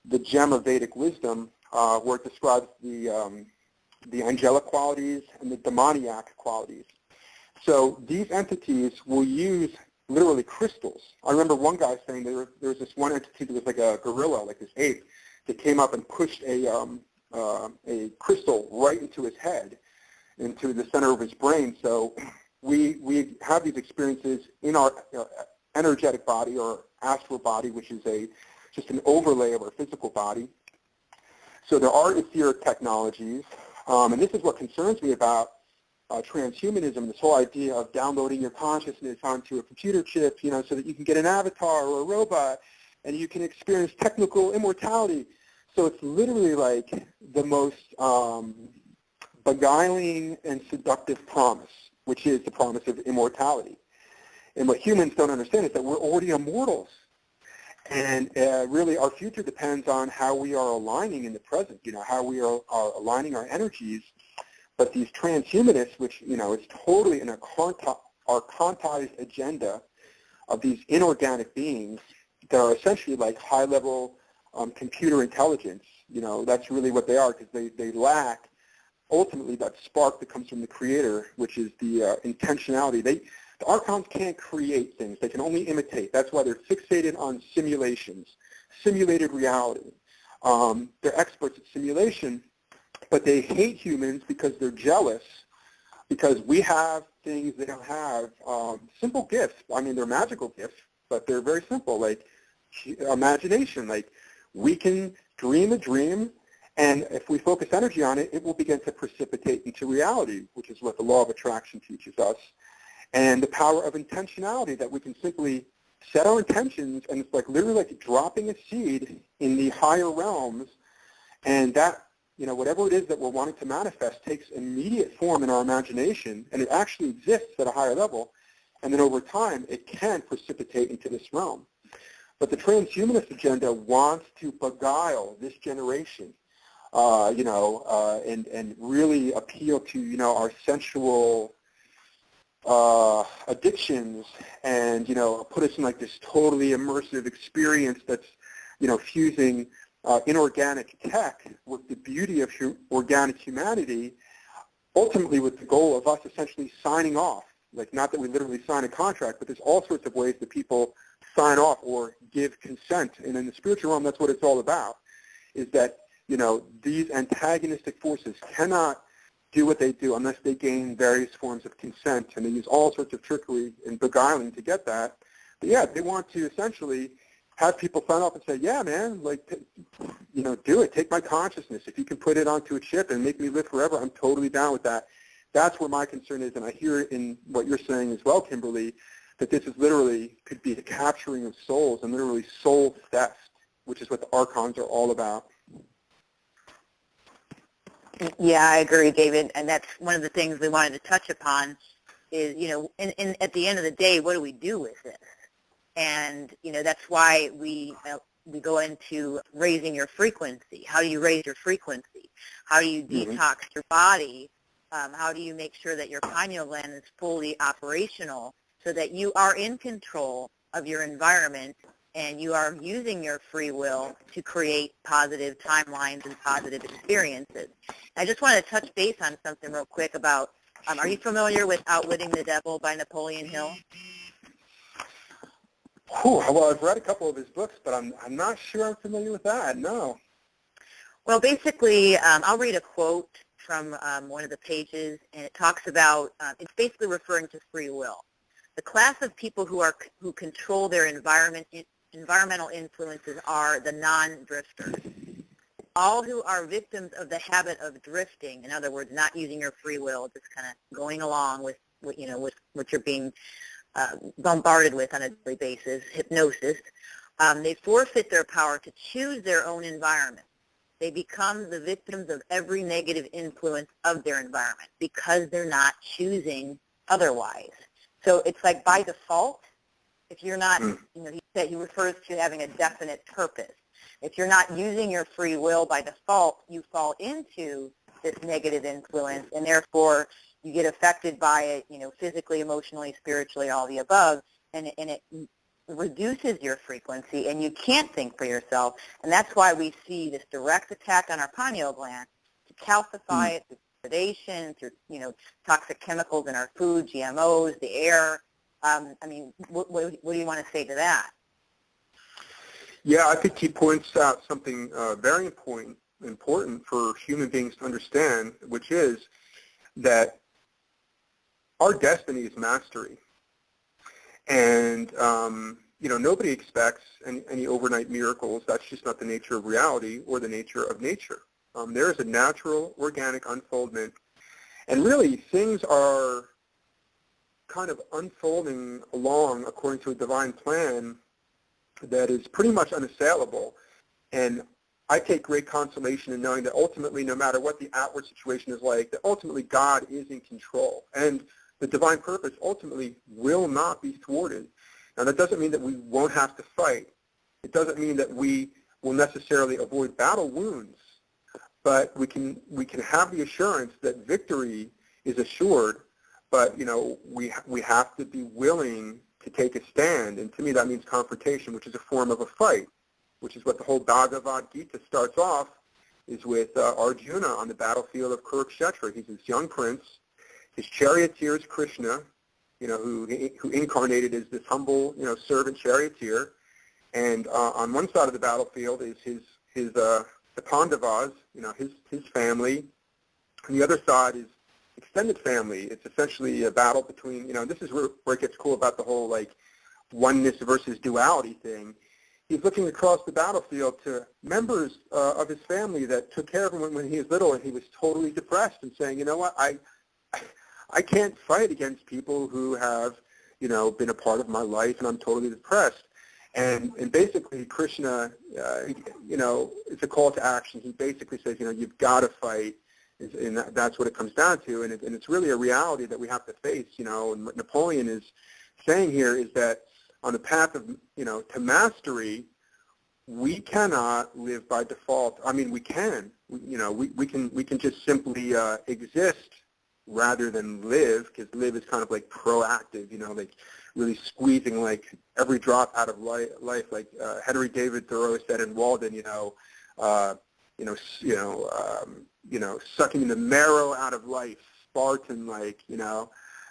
the gem of Vedic wisdom, where it describes the angelic qualities and the demoniac qualities. So these entities will use literally crystals. I remember one guy saying there was this one entity that was like a gorilla, like this ape, that came up and pushed a crystal right into his head, into the center of his brain. So we have these experiences in our energetic body or astral body, which is just an overlay of our physical body. So there are etheric technologies, and this is what concerns me about transhumanism, this whole idea of downloading your consciousness onto a computer chip, so that you can get an avatar or a robot, and you can experience technical immortality. So it's literally like the most beguiling and seductive promise, which is the promise of immortality. And what humans don't understand is that we're already immortals. And really our future depends on how we are aligning in the present, how we are aligning our energies. But these transhumanists, which, is totally an archontized agenda of these inorganic beings that are essentially like high-level computer intelligence, that's really what they are, because they lack ultimately that spark that comes from the Creator, which is the intentionality. The Archons can't create things. They can only imitate. That's why they're fixated on simulations, simulated reality. They're experts at simulation, but they hate humans because they're jealous, because we have things they don't have. Simple gifts. I mean, they're magical gifts, but they're very simple, like imagination. Like, we can dream a dream, and if we focus energy on it, it will begin to precipitate into reality, which is what the law of attraction teaches us. And the power of intentionality, that we can simply set our intentions, and it's like literally like dropping a seed in the higher realms, and that, whatever it is that we're wanting to manifest takes immediate form in our imagination, and it actually exists at a higher level, and then over time it can precipitate into this realm. But the transhumanist agenda wants to beguile this generation, and really appeal to, our sensual addictions, and, put us in like this totally immersive experience that's, fusing inorganic tech with the beauty of organic humanity, ultimately with the goal of us essentially signing off. Like, not that we literally sign a contract, but there's all sorts of ways that people sign off or give consent. And in the spiritual realm, that's what it's all about, is that, these antagonistic forces cannot do what they do unless they gain various forms of consent, and they use all sorts of trickery and beguiling to get that. But yeah, they want to essentially have people sign off and say, yeah, man, like, do it. Take my consciousness. If you can put it onto a chip and make me live forever, I'm totally down with that. That's where my concern is, and I hear it in what you're saying as well, Kimberly, that this is literally could be the capturing of souls and literally soul theft, which is what the Archons are all about. Yeah, I agree, David, and that's one of the things we wanted to touch upon is, at the end of the day, what do we do with this? And, that's why we go into raising your frequency. How do you raise your frequency? How do you detox your body? How do you make sure that your pineal gland is fully operational so that you are in control of your environment and you are using your free will to create positive timelines and positive experiences? I just want to touch base on something real quick about, are you familiar with Outwitting the Devil by Napoleon Hill? Well, I've read a couple of his books, but I'm not sure I'm familiar with that, no. Well, basically, I'll read a quote from one of the pages, and it talks about, it's basically referring to free will. The class of people who control their environmental influences are the non-drifters. All who are victims of the habit of drifting, in other words, not using your free will, just kind of going along with what you're being bombarded with on a daily basis, hypnosis, they forfeit their power to choose their own environment. They become the victims of every negative influence of their environment because they're not choosing otherwise. So it's like by default, if you're not, he refers to having a definite purpose. If you're not using your free will by default, you fall into this negative influence, and therefore you get affected by it, physically, emotionally, spiritually, all the above, and it reduces your frequency, and you can't think for yourself. And that's why we see this direct attack on our pineal gland to calcify it through predation, through toxic chemicals in our food, GMOs, the air. What do you want to say to that? Yeah, I think he points out something very important for human beings to understand, which is that our destiny is mastery. And, nobody expects any overnight miracles. That's just not the nature of reality or the nature of nature. There is a natural, organic unfoldment. And really, things are kind of unfolding along according to a divine plan that is pretty much unassailable. And I take great consolation in knowing that ultimately, no matter what the outward situation is like, that ultimately God is in control. And the divine purpose ultimately will not be thwarted. Now, that doesn't mean that we won't have to fight. It doesn't mean that we will necessarily avoid battle wounds, but we can have the assurance that victory is assured. But we have to be willing to take a stand, and to me that means confrontation, which is a form of a fight, which is what the whole Bhagavad Gita starts off, is with Arjuna on the battlefield of Kurukshetra. He's this young prince. His charioteer is Krishna, who incarnated as this humble, servant charioteer. And on one side of the battlefield is the Pandavas, his family. And the other side is extended family. It's essentially a battle between, this is where it gets cool about the whole, oneness versus duality thing. He's looking across the battlefield to members of his family that took care of him when he was little, and he was totally depressed and saying, you know what, I can't fight against people who have, been a part of my life, and I'm totally depressed. And basically, Krishna, it's a call to action. He basically says, you've got to fight, and that's what it comes down to. And it's really a reality that we have to face. And what Napoleon is saying here is that on the path of, to mastery, we cannot live by default. I mean, we can. We can just simply exist rather than live, because live is kind of like proactive, really squeezing every drop out of life. Like Henry David Thoreau said in Walden, sucking the marrow out of life, Spartan,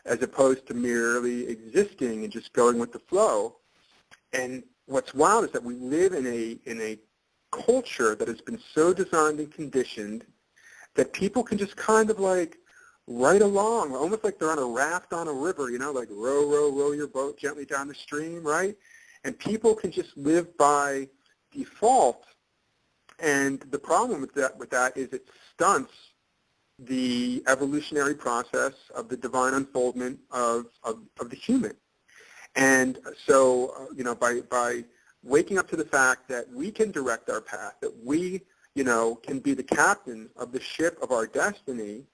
as opposed to merely existing and just going with the flow. And what's wild is that we live in a culture that has been so designed and conditioned that people can just kind of right along, almost like they're on a raft on a river, row, row, row your boat gently down the stream, right? And people can just live by default. And the problem with that is it stunts the evolutionary process of the divine unfoldment of the human. And so, by waking up to the fact that we can direct our path, that we, can be the captain of the ship of our destiny,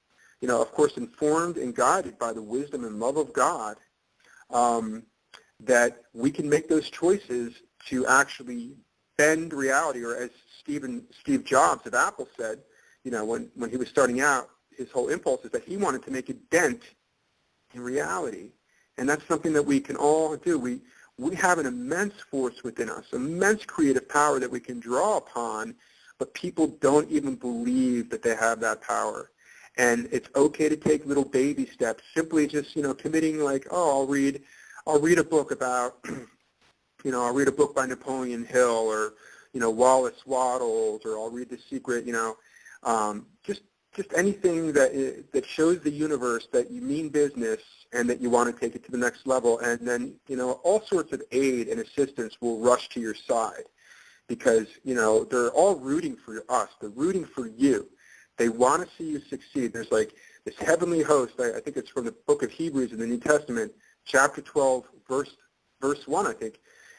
of course, informed and guided by the wisdom and love of God, that we can make those choices to actually bend reality, or as Steve Jobs of Apple said, when he was starting out, his whole impulse is that he wanted to make a dent in reality. And that's something that we can all do. We have an immense force within us, immense creative power that we can draw upon, but people don't even believe that they have that power. And it's okay to take little baby steps, simply just, committing I'll read a book about, I'll read a book by Napoleon Hill, or, Wallace Wattles, or I'll read The Secret, just anything that shows the universe that you mean business and that you want to take it to the next level. And then, all sorts of aid and assistance will rush to your side, because, they're all rooting for us. They're rooting for you. They want to see you succeed. There's this heavenly host, I think it's from the book of Hebrews in the New Testament, chapter 12, verse 1, I think.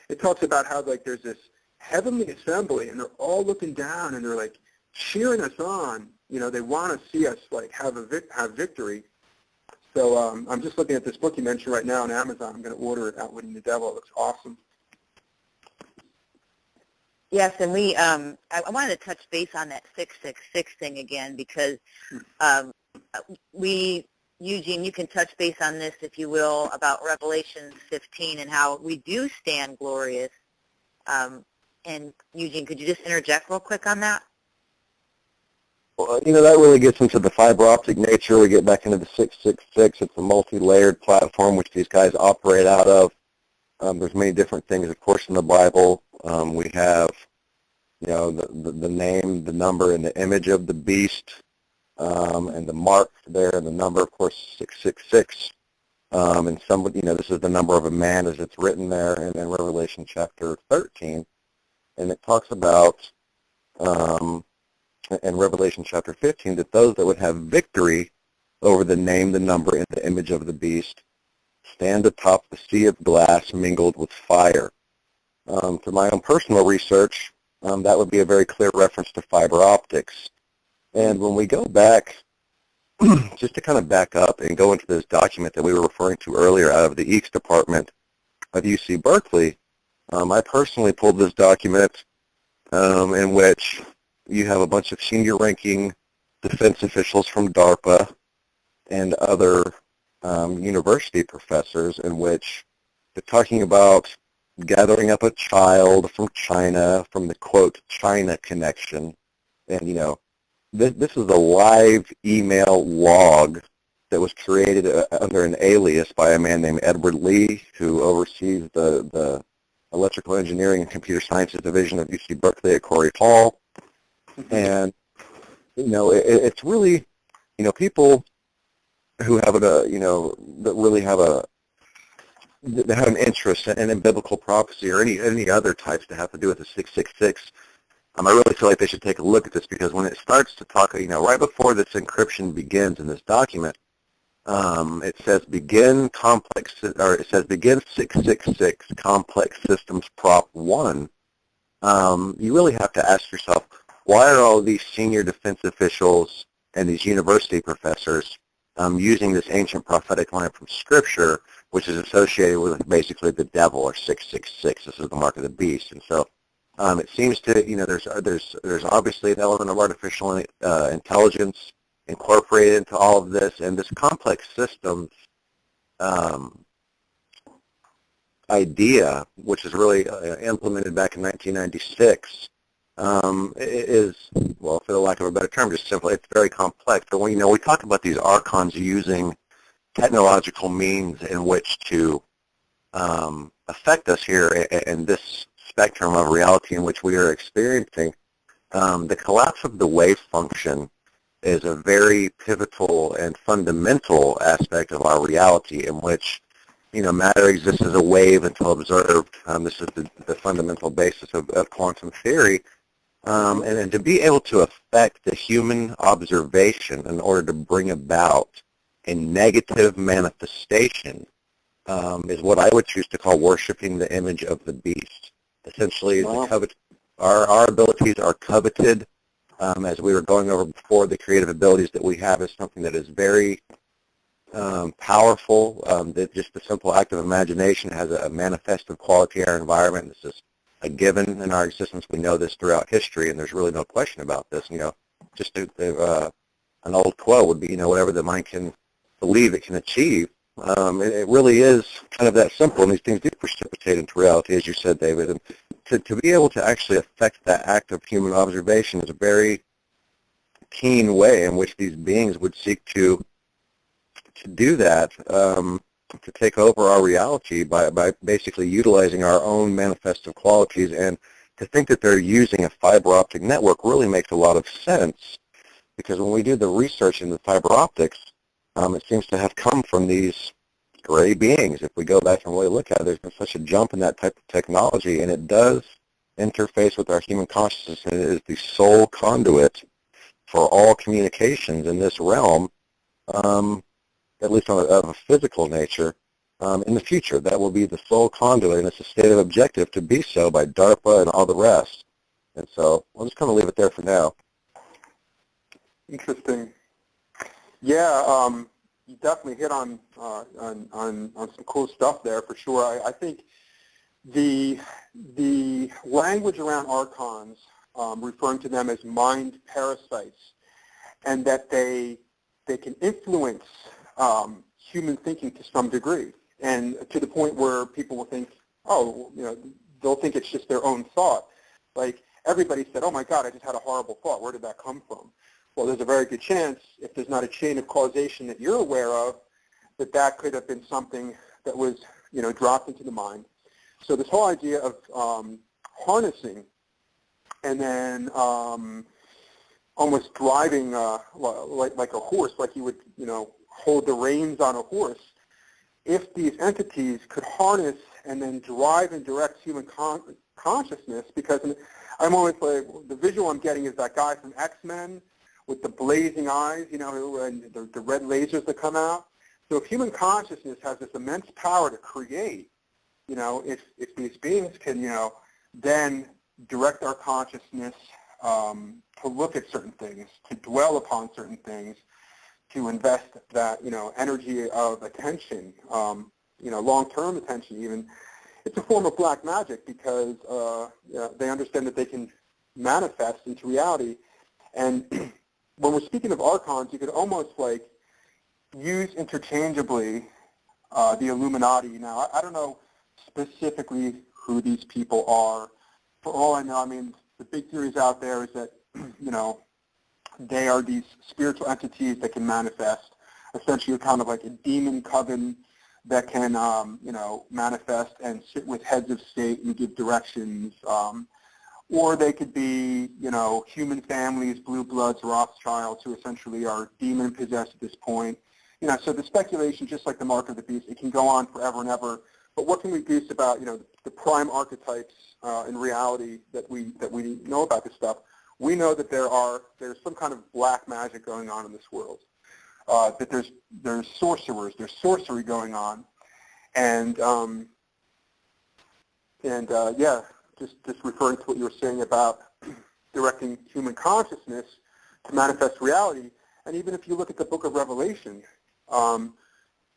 It talks about how there's this heavenly assembly, and they're all looking down, and they're cheering us on. They want to see us have victory. So I'm just looking at this book you mentioned right now on Amazon. I'm going to order it, Outwitting the Devil. It looks awesome. Yes, and I wanted to touch base on that 666 thing again, because Eugene, you can touch base on this, if you will, about Revelation 15 and how we do stand glorious. And Eugene, could you just interject real quick on that? Well, that really gets into the fiber optic nature. We get back into the 666. It's a multi-layered platform which these guys operate out of. There's many different things, of course, in the Bible. We have, the name, the number, and the image of the beast, and the mark there, and the number, of course, 666. And somebody, this is the number of a man as it's written there in Revelation chapter 13. And it talks about, in Revelation chapter 15, that those that would have victory over the name, the number, and the image of the beast stand atop the sea of glass mingled with fire. Through my own personal research, that would be a very clear reference to fiber optics. And when we go back, just to kind of back up and go into this document that we were referring to earlier out of the EECS department of UC Berkeley, I personally pulled this document in which you have a bunch of senior-ranking defense officials from DARPA and other university professors in which they're talking about gathering up a child from China, from the, quote, China connection. And, you know, this is a live email log that was created under an alias by a man named Edward Lee, who oversees the Electrical Engineering and Computer Sciences Division of UC Berkeley at Corey Hall. And, you know, it's really, you know, people who have a, you know, that really have they have an interest in biblical prophecy or any other types that have to do with the 666. I really feel like they should take a look at this, because when it starts to talk, you know, right before this encryption begins in this document, it says begin 666 complex systems prop 1. You really have to ask yourself, why are all these senior defense officials and these university professors using this ancient prophetic line from Scripture, which is associated with basically the devil, or 666. This is the mark of the beast. And so it seems to, you know, there's obviously an element of artificial intelligence incorporated into all of this, and this complex systems idea, which is really implemented back in 1996, is, well, for the lack of a better term, just simply, it's very complex. But when, you know, we talk about these archons using technological means in which to affect us here in this spectrum of reality in which we are experiencing, the collapse of the wave function is a very pivotal and fundamental aspect of our reality, in which, you know, matter exists as a wave until observed. This is the fundamental basis of quantum theory. And then to be able to affect the human observation in order to bring about a negative manifestation is what I would choose to call worshiping the image of the beast. Essentially, wow. Our abilities are coveted. As we were going over before, the creative abilities that we have is something that is very powerful. That just the simple act of imagination has a manifestive quality in our environment. This is a given in our existence. We know this throughout history, and there's really no question about this. You know, just an old quote would be, you know, whatever the mind can believe, it can achieve. It really is kind of that simple, and these things do precipitate into reality, as you said, David. And to be able to actually affect that act of human observation is a very keen way in which these beings would seek to do that, to take over our reality by basically utilizing our own manifestive qualities. And to think that they're using a fiber optic network really makes a lot of sense, because when we do the research into fiber optics, it seems to have come from these gray beings. If we go back and really look at it, there's been such a jump in that type of technology, and it does interface with our human consciousness, and it is the sole conduit for all communications in this realm, at least of a physical nature. In the future, that will be the sole conduit, and it's a stated objective to be so by DARPA and all the rest. And so I'll just kind of leave it there for now. Interesting. Yeah, you definitely hit on some cool stuff there for sure. I think the language around archons, referring to them as mind parasites, and that they can influence human thinking to some degree, and to the point where people will think, oh, you know, they'll think it's just their own thought. Like everybody said, oh my God, I just had a horrible thought. Where did that come from? Well, there's a very good chance, if there's not a chain of causation that you're aware of, that could have been something that was, you know, dropped into the mind. So this whole idea of harnessing and then almost driving like a horse, like you would, you know, hold the reins on a horse. If these entities could harness and then drive and direct human consciousness, because I'm always like, the visual I'm getting is that guy from X-Men with the blazing eyes, you know, and the red lasers that come out. So if human consciousness has this immense power to create, you know, if these beings can, you know, then direct our consciousness to look at certain things, to dwell upon certain things, to invest that, energy of attention, long-term attention even. It's a form of black magic because they understand that they can manifest into reality. And when we're speaking of archons, you could almost like use interchangeably the Illuminati. Now, I don't know specifically who these people are. For all I know, the big theories out there is that, they are these spiritual entities that can manifest, essentially kind of like a demon coven that can, manifest and sit with heads of state and give directions. Or they could be, human families, blue bloods, Rothschilds, who essentially are demon-possessed at this point. So the speculation, just like the mark of the beast, it can go on forever and ever. But what can we deduce about, the prime archetypes in reality that we know about this stuff? We know that there's some kind of black magic going on in this world. That there's sorcerers, there's sorcery going on, and just referring to what you were saying about directing human consciousness to manifest reality. And even if you look at the Book of Revelation,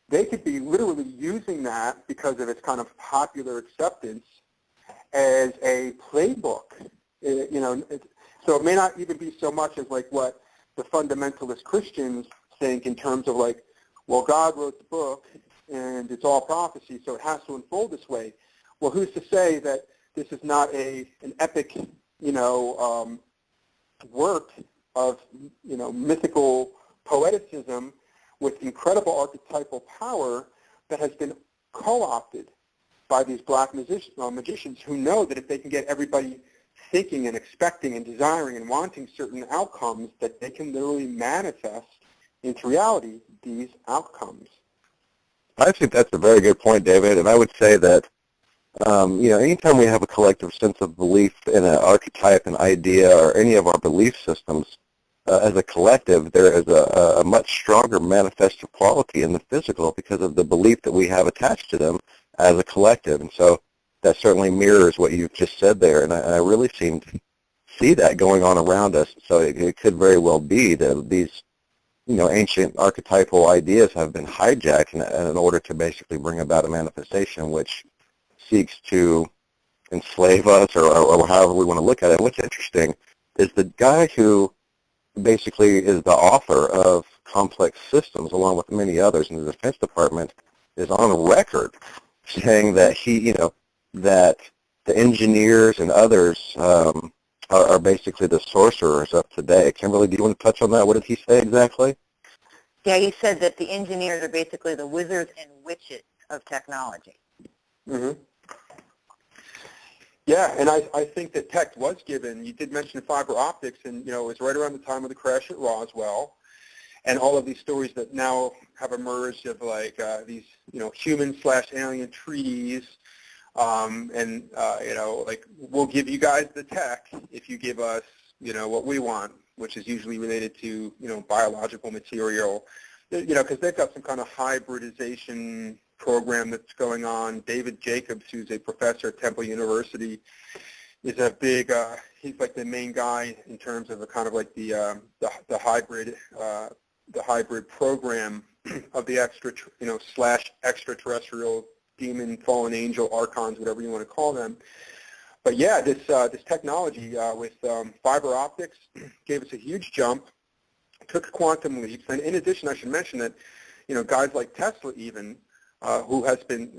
they could be literally using that because of its kind of popular acceptance as a playbook. So it may not even be so much as like what the fundamentalist Christians think in terms of like, well, God wrote the book and it's all prophecy, so it has to unfold this way. Well, who's to say that this is not an epic, work of, mythical poeticism with incredible archetypal power that has been co-opted by these black magicians who know that if they can get everybody thinking and expecting and desiring and wanting certain outcomes, that they can literally manifest into reality these outcomes. I think that's a very good point, David, and I would say that anytime we have a collective sense of belief in an archetype, an idea, or any of our belief systems, as a collective, there is a much stronger manifestive quality in the physical because of the belief that we have attached to them as a collective. And so that certainly mirrors what you've just said there, and I really seem to see that going on around us. So it could very well be that these ancient archetypal ideas have been hijacked in order to basically bring about a manifestation which seeks to enslave us or however we want to look at it. And what's interesting is the guy who basically is the author of Complex Systems, along with many others in the Defense Department, is on record saying that that the engineers and others are basically the sorcerers of today. Kimberly, do you want to touch on that? What did he say exactly? Yeah, he said that the engineers are basically the wizards and witches of technology. Mm-hmm. Yeah, and I think that tech was given. You did mention fiber optics, and it was right around the time of the crash at Roswell, and all of these stories that now have emerged of like these human/alien treaties, like we'll give you guys the tech if you give us what we want, which is usually related to biological material, because they've got some kind of hybridization program that's going on. David Jacobs, who's a professor at Temple University, is a big, he's like the main guy in terms of a kind of like the hybrid program of the extraterrestrial demon, fallen angel, archons, whatever you want to call them. But yeah, this technology with fiber optics gave us a huge jump, took quantum leaps, and in addition, I should mention that guys like Tesla even, who has been,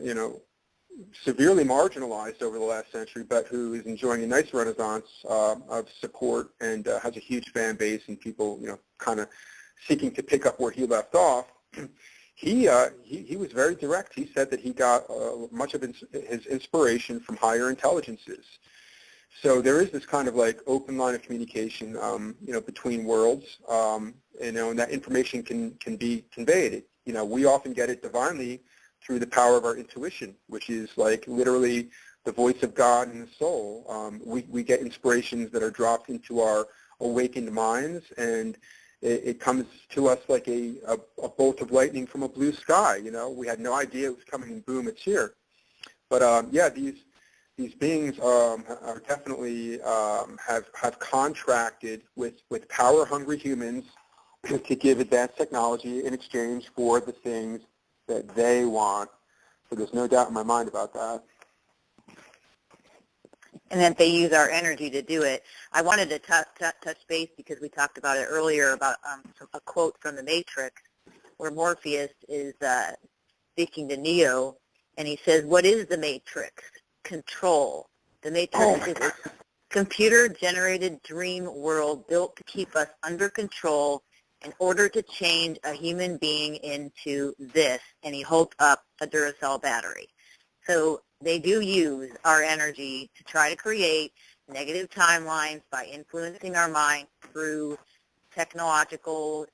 severely marginalized over the last century, but who is enjoying a nice renaissance of support and has a huge fan base and people, kind of seeking to pick up where he left off. He was very direct. He said that he got much of his inspiration from higher intelligences. So there is this kind of like open line of communication, between worlds, and that information can be conveyed. We often get it divinely through the power of our intuition, which is like literally the voice of God in the soul. We get inspirations that are dropped into our awakened minds, and it comes to us like a bolt of lightning from a blue sky. We had no idea it was coming, and boom, it's here. But these beings are definitely have contracted with power-hungry humans to give advanced technology in exchange for the things that they want. So there's no doubt in my mind about that. And that they use our energy to do it. I wanted to touch base because we talked about it earlier about a quote from The Matrix where Morpheus is speaking to Neo, and he says, "What is the Matrix? Control. The Matrix is a computer-generated dream world built to keep us under control in order to change a human being into this," and he holds up a Duracell battery. So they do use our energy to try to create negative timelines by influencing our mind through technological,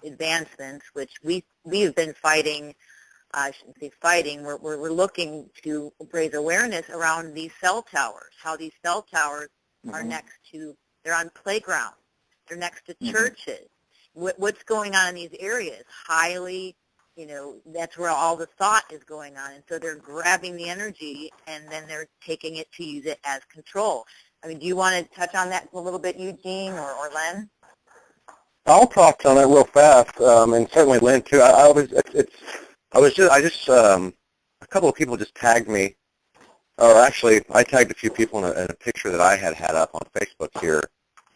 advancements, which we have been fighting. I shouldn't say fighting. We're looking to raise awareness around these cell towers. How these cell towers are they're on playgrounds. They're next to churches. What's going on in these areas? Highly, that's where all the thought is going on. And so they're grabbing the energy and then they're taking it to use it as control. I mean, do you want to touch on that a little bit, Eugene or Len? I'll talk on it real fast, and certainly Len too. A couple of people just tagged me, or actually I tagged a few people in a picture that I had up on Facebook here.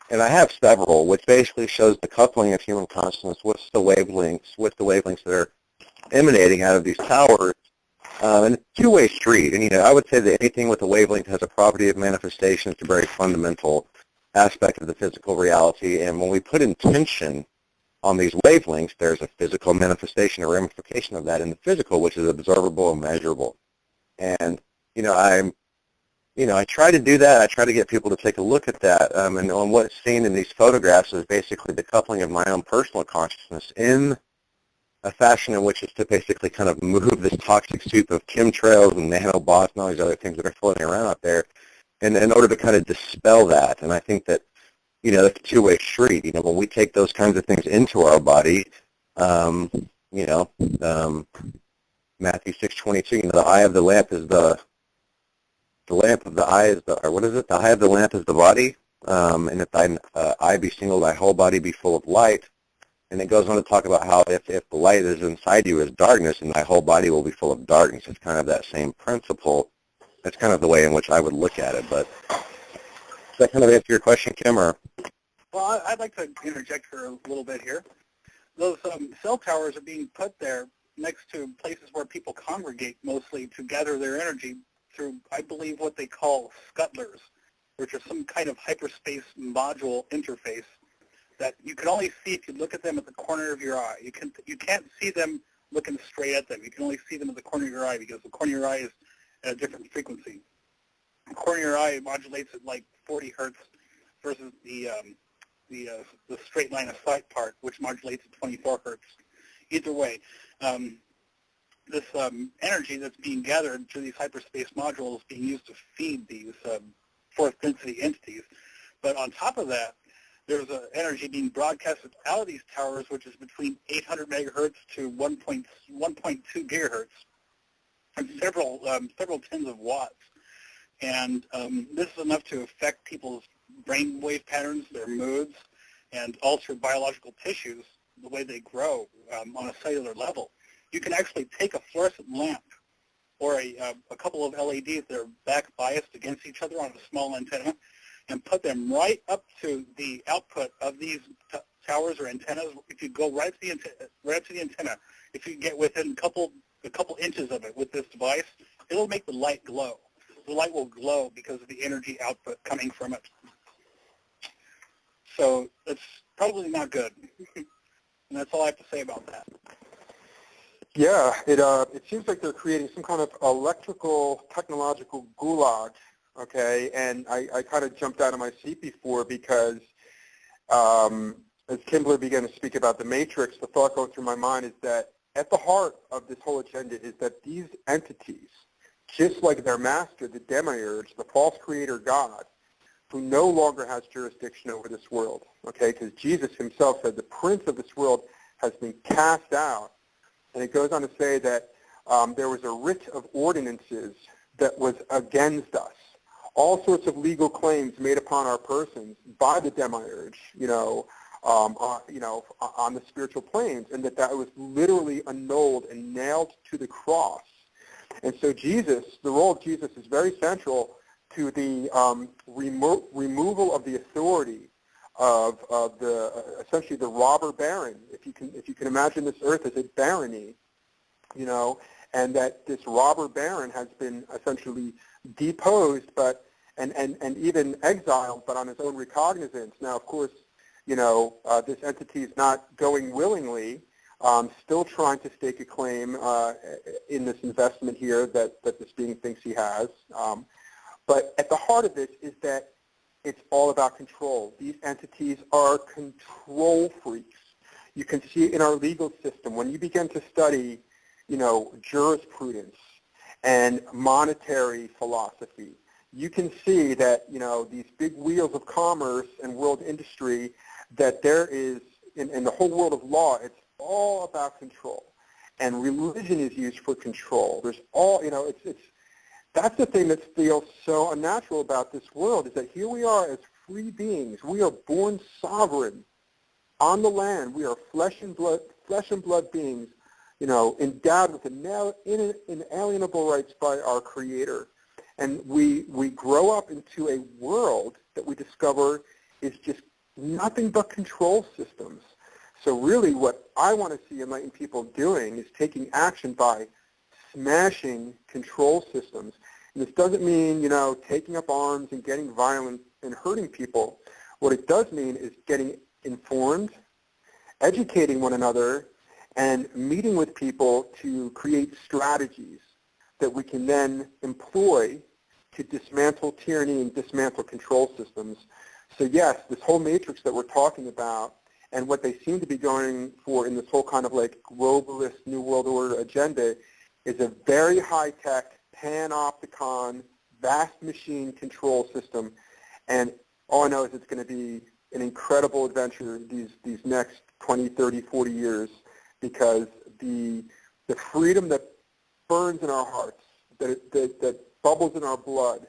And I have several, which basically shows the coupling of human consciousness with the wavelengths that are emanating out of these towers. And it's a two-way street. And, I would say that anything with a wavelength has a property of manifestation. It's a very fundamental aspect of the physical reality. And when we put intention on these wavelengths, there's a physical manifestation or ramification of that in the physical, which is observable and measurable. And, I try to do that. I try to get people to take a look at that. And on what's seen in these photographs is basically the coupling of my own personal consciousness in a fashion in which is to basically kind of move this toxic soup of chemtrails and nanobots and all these other things that are floating around out there in order to kind of dispel that. And I think that, that's a two-way street. When we take those kinds of things into our body, Matthew 6:22, the eye of the lamp is the lamp of the eye is the, or what is it? The eye of the lamp is the body, and if thine eye be single, thy whole body be full of light. And it goes on to talk about how if the light is inside you is darkness, and thy whole body will be full of darkness. It's kind of that same principle. That's kind of the way in which I would look at it. But does that kind of answer your question, Kim? Or? Well, I'd like to interject here a little bit here. Those cell towers are being put there next to places where people congregate mostly to gather their energy through, I believe, what they call scuttlers, which are some kind of hyperspace module interface that you can only see if you look at them at the corner of your eye. You can't see them looking straight at them. You can only see them at the corner of your eye because the corner of your eye is at a different frequency. The corner of your eye modulates at like 40 hertz versus the straight line of sight part, which modulates at 24 hertz. Either way, this energy that's being gathered through these hyperspace modules is being used to feed these fourth density entities. But on top of that, there's energy being broadcasted out of these towers, which is between 800 megahertz to 1.2 gigahertz, and several tens of watts. And this is enough to affect people's brainwave patterns, their moods, and alter biological tissues, the way they grow on a cellular level. You can actually take a fluorescent lamp or a couple of LEDs that are back biased against each other on a small antenna and put them right up to the output of these towers or antennas. If you go right to the antenna, if you get within a couple inches of it with this device, it'll make the light glow. The light will glow because of the energy output coming from it. So it's probably not good. And that's all I have to say about that. Yeah, it seems like they're creating some kind of electrical technological gulag, okay? And I kind of jumped out of my seat before because as Kimberly began to speak about the Matrix, the thought going through my mind is that at the heart of this whole agenda is that these entities, just like their master, the demiurge, the false creator God, who no longer has jurisdiction over this world, okay? Because Jesus himself said the prince of this world has been cast out. And it goes on to say that there was a writ of ordinances that was against us. All sorts of legal claims made upon our persons by the demiurge, on the spiritual planes, and that was literally annulled and nailed to the cross. And so the role of Jesus is very central to the removal of the authority of essentially the robber baron. If you can imagine this earth as a barony, and that this robber baron has been essentially deposed, and even exiled, but on his own recognizance. Now, of course, this entity is not going willingly, still trying to stake a claim in this investment here that this being thinks he has. But at the heart of this is that it's all about control. These entities are control freaks. You can see it in our legal system. When you begin to study, jurisprudence and monetary philosophy, you can see that, these big wheels of commerce and world industry, that there is, in the whole world of law, it's all about control. And religion is used for control. There's that's the thing that feels so unnatural about this world, is that here we are as free beings. We are born sovereign on the land. We are flesh and blood beings, endowed with inalienable rights by our Creator. And we grow up into a world that we discover is just nothing but control systems. So really what I want to see enlightened people doing is taking action by smashing control systems. And this doesn't mean, taking up arms and getting violent and hurting people. What it does mean is getting informed, educating one another, and meeting with people to create strategies that we can then employ to dismantle tyranny and dismantle control systems. So yes, this whole matrix that we're talking about, and what they seem to be going for in this whole kind of like globalist New World Order agenda, is a very high-tech, panopticon, vast machine control system. And all I know is it's going to be an incredible adventure these next 20, 30, 40 years, because the freedom that burns in our hearts, that bubbles in our blood,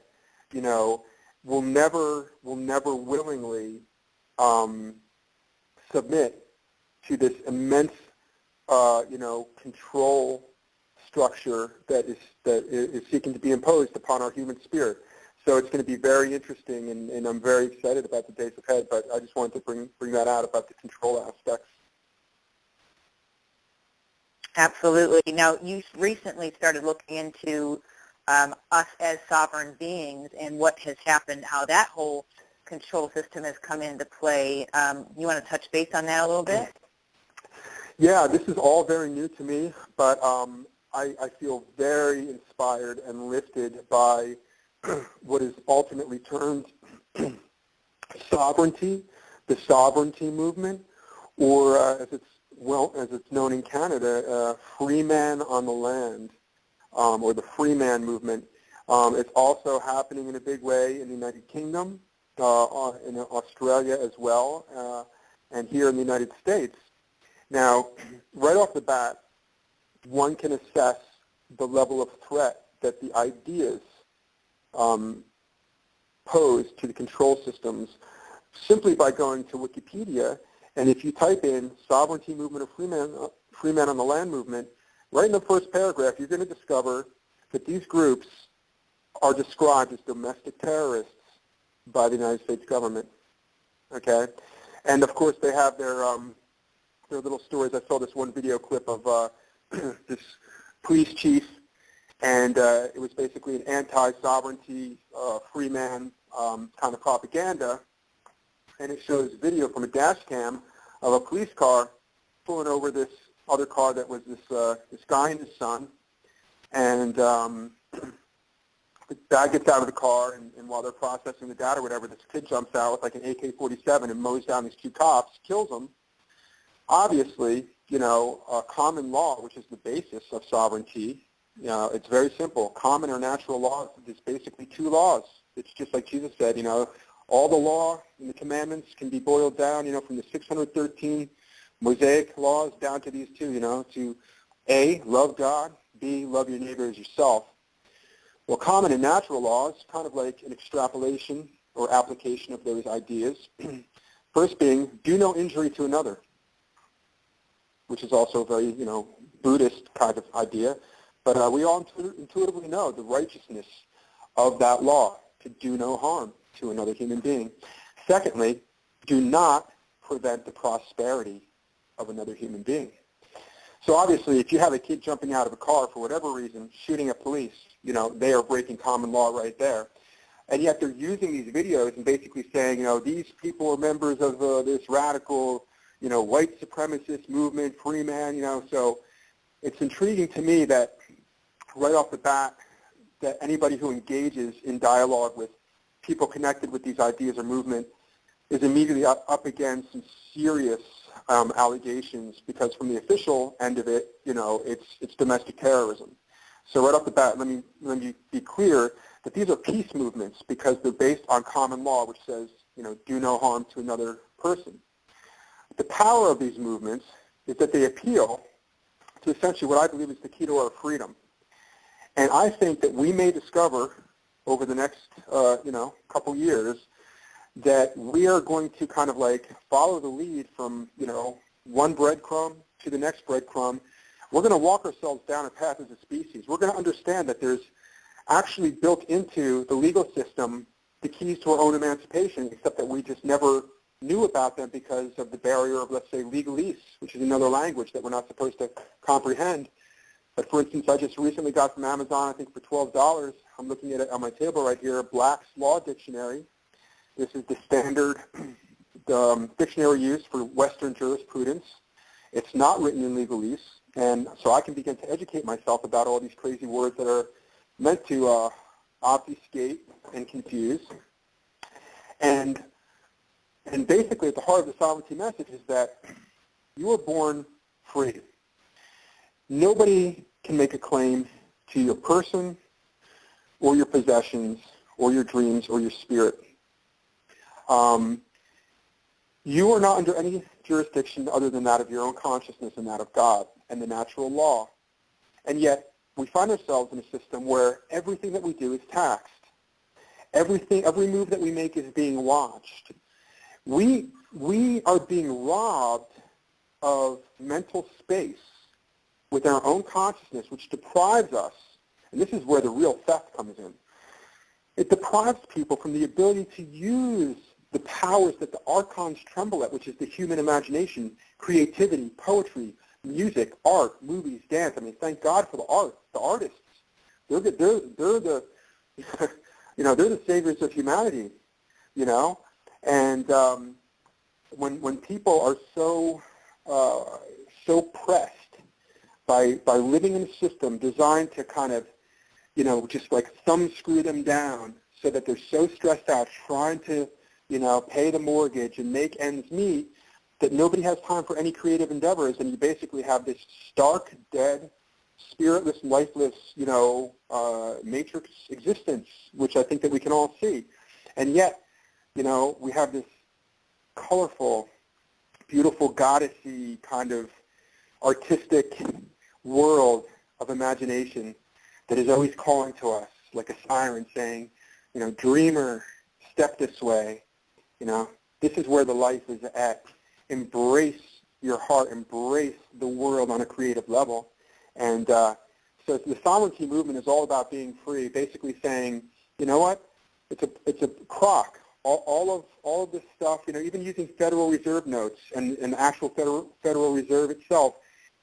will never willingly submit to this immense, control structure that is seeking to be imposed upon our human spirit. So it's going to be very interesting, and I'm very excited about the days ahead. But I just wanted to bring that out about the control aspects. Absolutely. Now, you recently started looking into us as sovereign beings and what has happened, how that whole control system has come into play. You want to touch base on that a little bit? Yeah, this is all very new to me, but I feel very inspired and lifted by what is ultimately termed sovereignty, the sovereignty movement, or as it's known in Canada, free man on the land, or the free man movement. It's also happening in a big way in the United Kingdom, in Australia as well, and here in the United States. Now, right off the bat, one can assess the level of threat that the ideas pose to the control systems simply by going to Wikipedia. And if you type in sovereignty movement or free man on the land movement, right in the first paragraph, you're going to discover that these groups are described as domestic terrorists by the United States government. Okay? And of course, they have their little stories. I saw this one video clip of this police chief, and it was basically an anti-sovereignty, free man kind of propaganda. And it shows video from a dash cam of a police car pulling over this other car that was this guy and his son. And the dad gets out of the car, and while they're processing the data or whatever, this kid jumps out with like an AK-47 and mows down these two cops, kills them. Obviously, common law, which is the basis of sovereignty, it's very simple. Common or natural law is basically two laws. It's just like Jesus said, all the law and the commandments can be boiled down, from the 613 Mosaic laws down to these two, to A, love God, B, love your neighbor as yourself. Well, common and natural law is kind of like an extrapolation or application of those ideas. First being, do no injury to another, which is also a very, Buddhist kind of idea. But we all intuitively know the righteousness of that law, to do no harm to another human being. Secondly, do not prevent the prosperity of another human being. So obviously, if you have a kid jumping out of a car for whatever reason, shooting at police, they are breaking common law right there. And yet they're using these videos and basically saying, these people are members of this radical, white supremacist movement, free man, So it's intriguing to me that right off the bat, that anybody who engages in dialogue with people connected with these ideas or movement is immediately up against some serious allegations, because from the official end of it, it's domestic terrorism. So right off the bat, let me be clear that these are peace movements because they're based on common law, which says, do no harm to another person. The power of these movements is that they appeal to essentially what I believe is the key to our freedom. And I think that we may discover over the next, couple years that we are going to kind of like follow the lead from, one breadcrumb to the next breadcrumb. We're going to walk ourselves down a path as a species. We're going to understand that there's actually built into the legal system the keys to our own emancipation, except that we just never knew about them because of the barrier of, let's say, legalese, which is another language that we're not supposed to comprehend. But for instance, I just recently got from Amazon, I think for $12, I'm looking at it on my table right here, Black's Law Dictionary. This is the standard dictionary used for Western jurisprudence. It's not written in legalese, and so I can begin to educate myself about all these crazy words that are meant to obfuscate and confuse. And basically at the heart of the sovereignty message is that you were born free. Nobody can make a claim to your person or your possessions or your dreams or your spirit. You are not under any jurisdiction other than that of your own consciousness and that of God and the natural law. And yet we find ourselves in a system where everything that we do is taxed. Every move that we make is being watched. We are being robbed of mental space with our own consciousness, which deprives us, and this is where the real theft comes in. It deprives people from the ability to use the powers that the Archons tremble at, which is the human imagination, creativity, poetry, music, art, movies, dance. I mean, thank God for the art, the artists. They're the they're the saviors of humanity, And when people are so pressed by living in a system designed to kind of, just like thumb screw them down, so that they're so stressed out trying to, pay the mortgage and make ends meet, that nobody has time for any creative endeavors, and you basically have this stark, dead, spiritless, lifeless, matrix existence, which I think that we can all see. And yet, we have this colorful, beautiful, goddessy kind of artistic world of imagination that is always calling to us like a siren saying, dreamer, step this way. This is where the life is at. Embrace your heart. Embrace the world on a creative level. And so the sovereignty movement is all about being free, basically saying, you know what, it's a crock. All of this stuff, even using Federal Reserve notes and the actual Federal Reserve itself,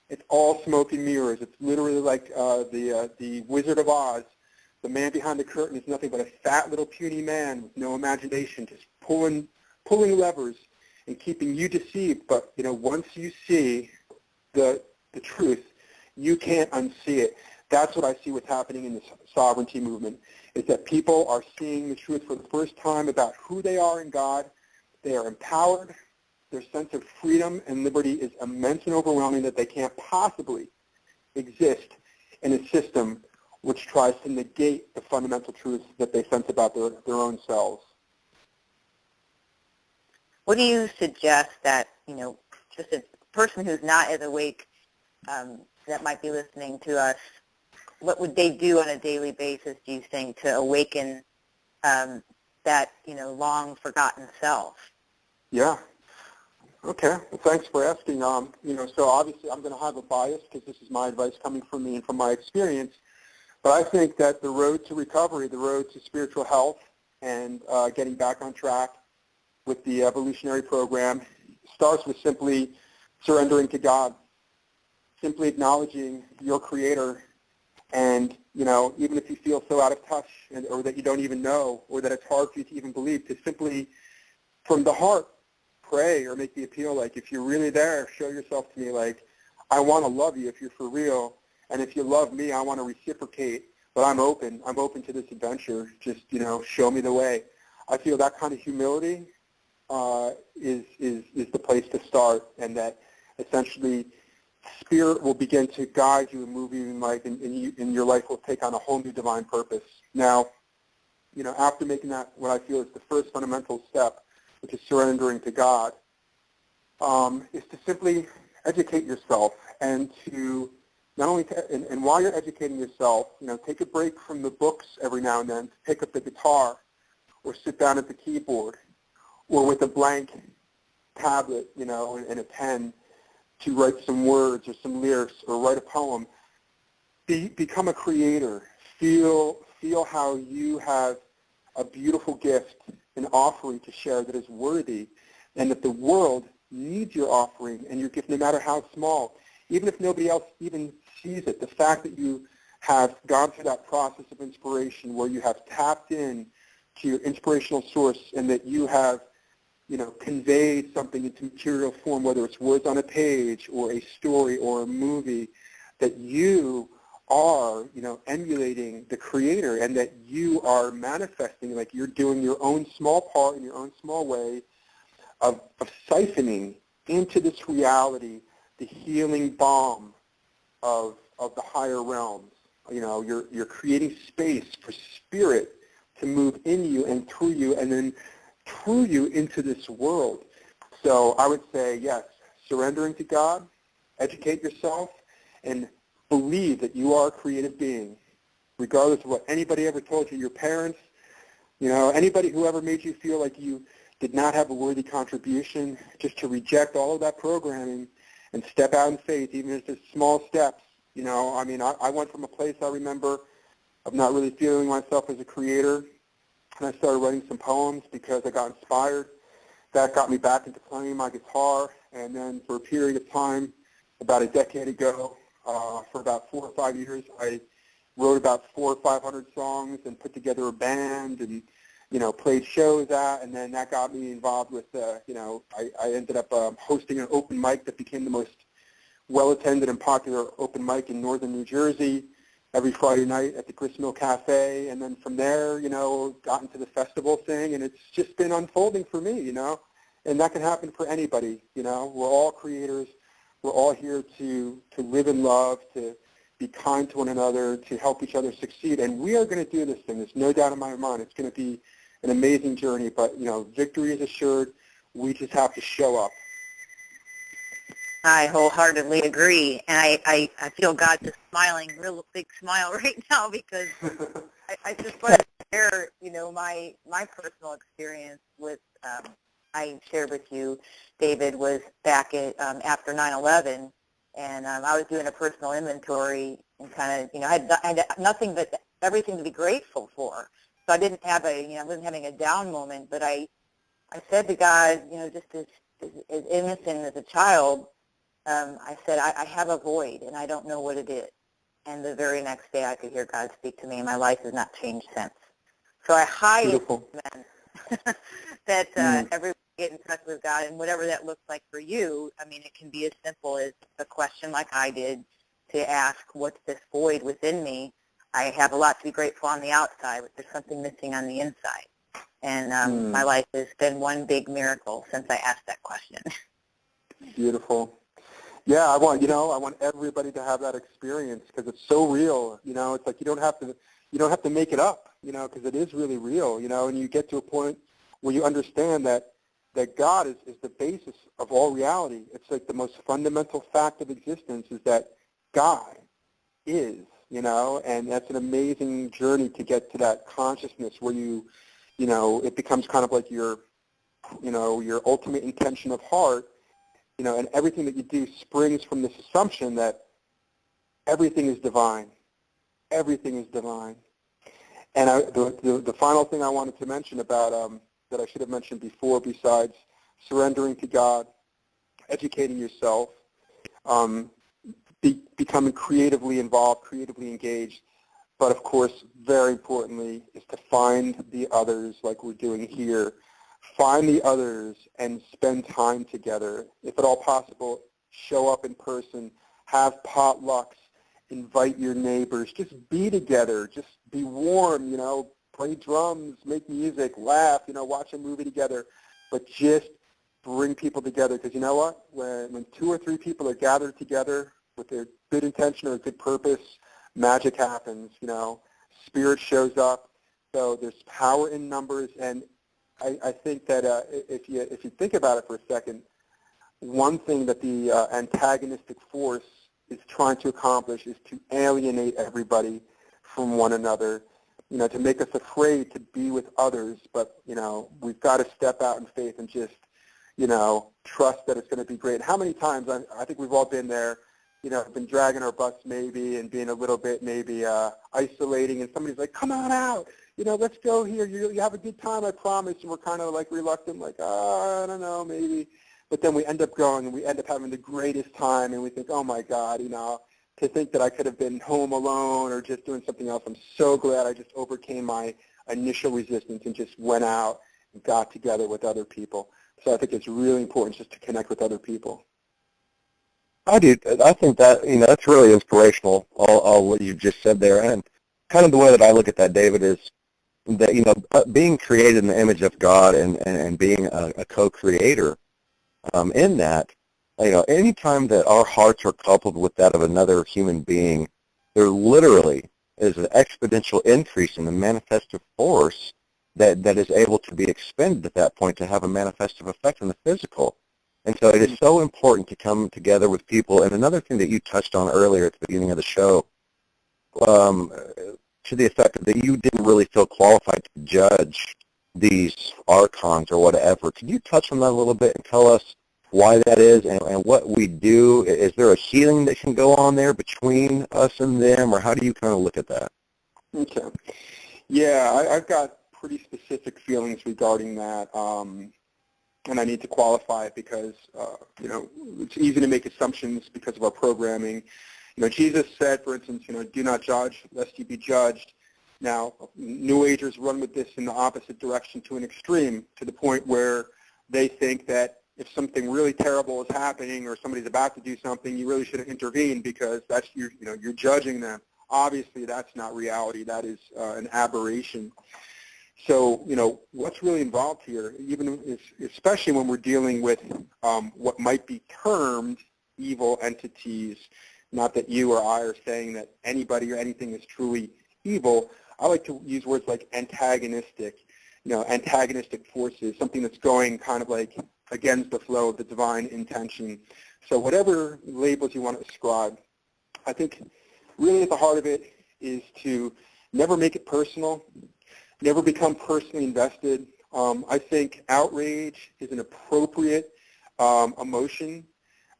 it's all smoke and mirrors. It's literally like the Wizard of Oz. The man behind the curtain is nothing but a fat little puny man with no imagination, just pulling levers and keeping you deceived. But once you see the truth, you can't unsee it. That's what I see what's happening in the sovereignty movement, is that people are seeing the truth for the first time about who they are in God. They are empowered. Their sense of freedom and liberty is immense and overwhelming, that they can't possibly exist in a system which tries to negate the fundamental truths that they sense about their own selves. What do you suggest that, just a person who's not as awake that might be listening to us what would they do on a daily basis, do you think, to awaken that, long forgotten self? Yeah. Okay. Well, thanks for asking. So obviously I'm going to have a bias because this is my advice coming from me and from my experience. But I think that the road to recovery, the road to spiritual health and getting back on track with the evolutionary program starts with simply surrendering to God, simply acknowledging your Creator. And, even if you feel so out of touch or that you don't even know or that it's hard for you to even believe, to simply, from the heart, pray or make the appeal, like, if you're really there, show yourself to me, like, I want to love you if you're for real. And if you love me, I want to reciprocate, but I'm open to this adventure. Just, show me the way. I feel that kind of humility is the place to start, and that essentially Spirit will begin to guide you and move you in life, and your life will take on a whole new divine purpose. Now, after making that, what I feel is the first fundamental step, which is surrendering to God, is to simply educate yourself, and to not only and while you're educating yourself, take a break from the books every now and then to pick up the guitar or sit down at the keyboard or with a blank tablet, and a pen to write some words or some lyrics or write a poem. Become a creator. Feel how you have a beautiful gift, an offering to share that is worthy, and that the world needs your offering and your gift, no matter how small. Even if nobody else even sees it, the fact that you have gone through that process of inspiration where you have tapped in to your inspirational source and that you have, conveyed something into material form, whether it's words on a page or a story or a movie, that you are, emulating the Creator, and that you are manifesting, like you're doing your own small part in your own small way of siphoning into this reality the healing balm of the higher realms. You're creating space for Spirit to move in you and through you, and then through you into this world. So I would say, yes, surrendering to God, educate yourself, and believe that you are a creative being, regardless of what anybody ever told you, your parents, anybody who ever made you feel like you did not have a worthy contribution, just to reject all of that programming and step out in faith, even if it's small steps. I went from a place, I remember, of not really feeling myself as a creator, and I started writing some poems because I got inspired. That got me back into playing my guitar, and then for a period of time, about a decade ago, for about 4 or 5 years, I wrote about 400 or 500 songs and put together a band and, played shows at, and then that got me involved with, I ended up hosting an open mic that became the most well-attended and popular open mic in northern New Jersey every Friday night at the Gristmill Cafe, and then from there, got into the festival thing, and it's just been unfolding for me, and that can happen for anybody, We're all creators. We're all here to live in love, to be kind to one another, to help each other succeed, and we are going to do this thing. There's no doubt in my mind. It's going to be an amazing journey, but, victory is assured. We just have to show up. I wholeheartedly agree, and I feel God just smiling, real big smile right now, because I just want to share, my personal experience with, I shared with you, David, was back at after 9/11, and I was doing a personal inventory and kind of, I had nothing but everything to be grateful for. So I didn't have I wasn't having a down moment, but I said to God, just as innocent as a child, I said, I have a void, and I don't know what it is. And the very next day, I could hear God speak to me, and my life has not changed since. So I highly recommend that everyone get in touch with God, and whatever that looks like for you. It can be as simple as a question like I did to ask, what's this void within me? I have a lot to be grateful on the outside, but there's something missing on the inside. And my life has been one big miracle since I asked that question. Beautiful. Yeah, I want everybody to have that experience because it's so real. It's like you don't have to make it up, because it is really real, and you get to a point where you understand that God is the basis of all reality. It's like the most fundamental fact of existence is that God is and that's an amazing journey to get to that consciousness where it becomes kind of like your ultimate intention of heart, and everything that you do springs from this assumption that everything is divine. Everything is divine. And the final thing I wanted to mention about that I should have mentioned before, besides surrendering to God, educating yourself, becoming creatively involved, creatively engaged, but of course, very importantly, is to find the others like we're doing here. Find the others and spend time together. If at all possible, show up in person, have potlucks, invite your neighbors, just be together, just be warm, play drums, make music, laugh, watch a movie together, but just bring people together, because you know what? When 2 or 3 people are gathered together with a good intention or a good purpose, magic happens, spirit shows up. So there's power in numbers, and I think that if you think about it for a second, one thing that the antagonistic force is trying to accomplish is to alienate everybody from one another, to make us afraid to be with others. But, we've got to step out in faith and just, trust that it's going to be great. How many times, I think we've all been there, been dragging our butts maybe and being a little bit maybe isolating, and somebody's like, come on out, let's go here. You have a good time, I promise. And we're kind of like reluctant, like, I don't know, maybe. But then we end up going and we end up having the greatest time, and we think, oh my God, to think that I could have been home alone or just doing something else. I'm so glad I just overcame my initial resistance and just went out and got together with other people. So I think it's really important just to connect with other people. I do. I think that, that's really inspirational, all what you just said there. And kind of the way that I look at that, David, is that, being created in the image of God and being a co-creator in that, anytime that our hearts are coupled with that of another human being, there literally is an exponential increase in the manifestive force that is able to be expended at that point to have a manifestive effect on the physical. And so it is so important to come together with people. And another thing that you touched on earlier at the beginning of the show, to the effect that you didn't really feel qualified to judge these archons or whatever. Can you touch on that a little bit and tell us why that is and what we do? Is there a healing that can go on there between us and them, or how do you kind of look at that? Okay. Yeah, I've got pretty specific feelings regarding that, and I need to qualify it because, it's easy to make assumptions because of our programming. Jesus said, for instance, do not judge lest you be judged. Now, New Agers run with this in the opposite direction to an extreme, to the point where they think that if something really terrible is happening or somebody's about to do something, you really shouldn't intervene because that's you're judging them. Obviously, that's not reality. That is an aberration. So, what's really involved here, especially when we're dealing with what might be termed evil entities, not that you or I are saying that anybody or anything is truly evil. I like to use words like antagonistic, antagonistic forces, something that's going kind of like against the flow of the divine intention. So whatever labels you want to ascribe, I think really at the heart of it is to never make it personal, never become personally invested. I think outrage is an appropriate emotion.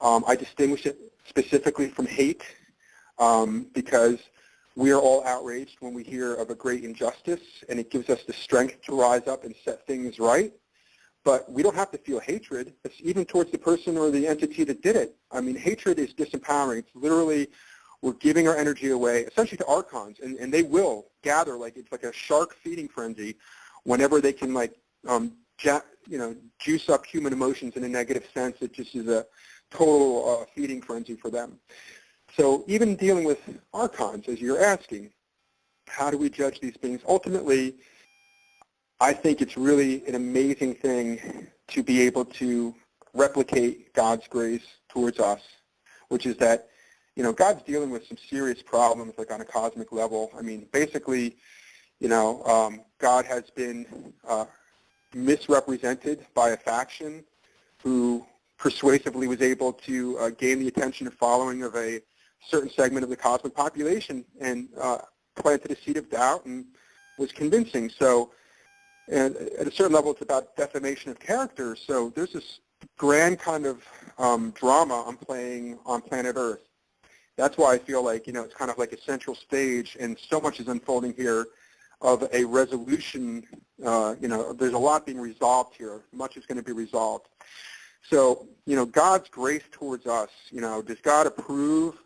I distinguish it specifically from hate because we are all outraged when we hear of a great injustice, and it gives us the strength to rise up and set things right. But we don't have to feel hatred, even towards the person or the entity that did it. I mean, hatred is disempowering. It's literally we're giving our energy away, essentially to archons, and they will gather it's like a shark feeding frenzy whenever they can juice up human emotions in a negative sense. It just is a total feeding frenzy for them. So even dealing with archons, as you're asking, how do we judge these beings? Ultimately, I think it's really an amazing thing to be able to replicate God's grace towards us, which is that, God's dealing with some serious problems, on a cosmic level. I mean, basically, God has been misrepresented by a faction who persuasively was able to gain the attention and following of a certain segment of the cosmic population and planted a seed of doubt and was convincing. So and at a certain level, it's about defamation of character. So there's this grand kind of drama I'm playing on planet Earth. That's why I feel like, it's kind of like a central stage, and so much is unfolding here of a resolution. There's a lot being resolved here. Much is going to be resolved. So, God's grace towards us, does God approve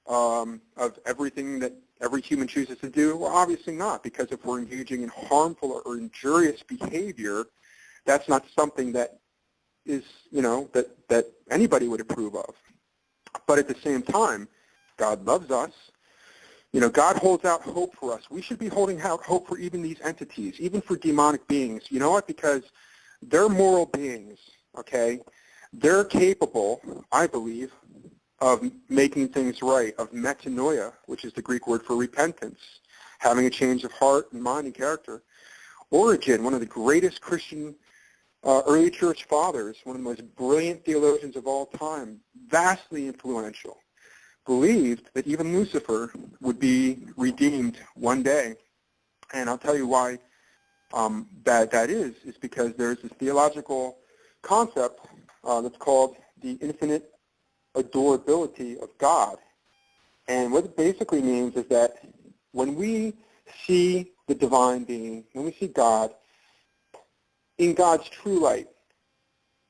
of everything that every human chooses to do? Well, obviously not, because if we're engaging in harmful or injurious behavior, that's not something that is, that anybody would approve of. But at the same time, God loves us. God holds out hope for us. We should be holding out hope for even these entities, even for demonic beings. You know what? Because they're moral beings, okay? They're capable, I believe, of making things right, of metanoia, which is the Greek word for repentance, having a change of heart and mind and character. Origen, one of the greatest Christian early church fathers, one of the most brilliant theologians of all time, vastly influential, believed that even Lucifer would be redeemed one day. And I'll tell you why that is because there's this theological concept that's called the infinite adorability of God. And what it basically means is that when we see the divine being, when we see God, in God's true light,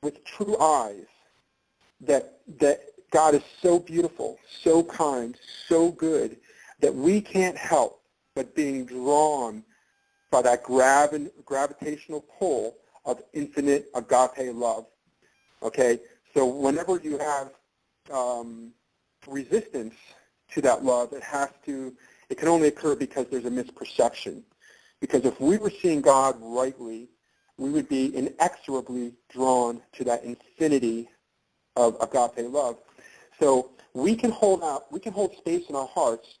with true eyes, that God is so beautiful, so kind, so good, that we can't help but being drawn by that gravitational pull of infinite agape love. Okay? So whenever you have resistance to that love, it can only occur because there's a misperception. Because if we were seeing God rightly, we would be inexorably drawn to that infinity of agape love. So we can hold space in our hearts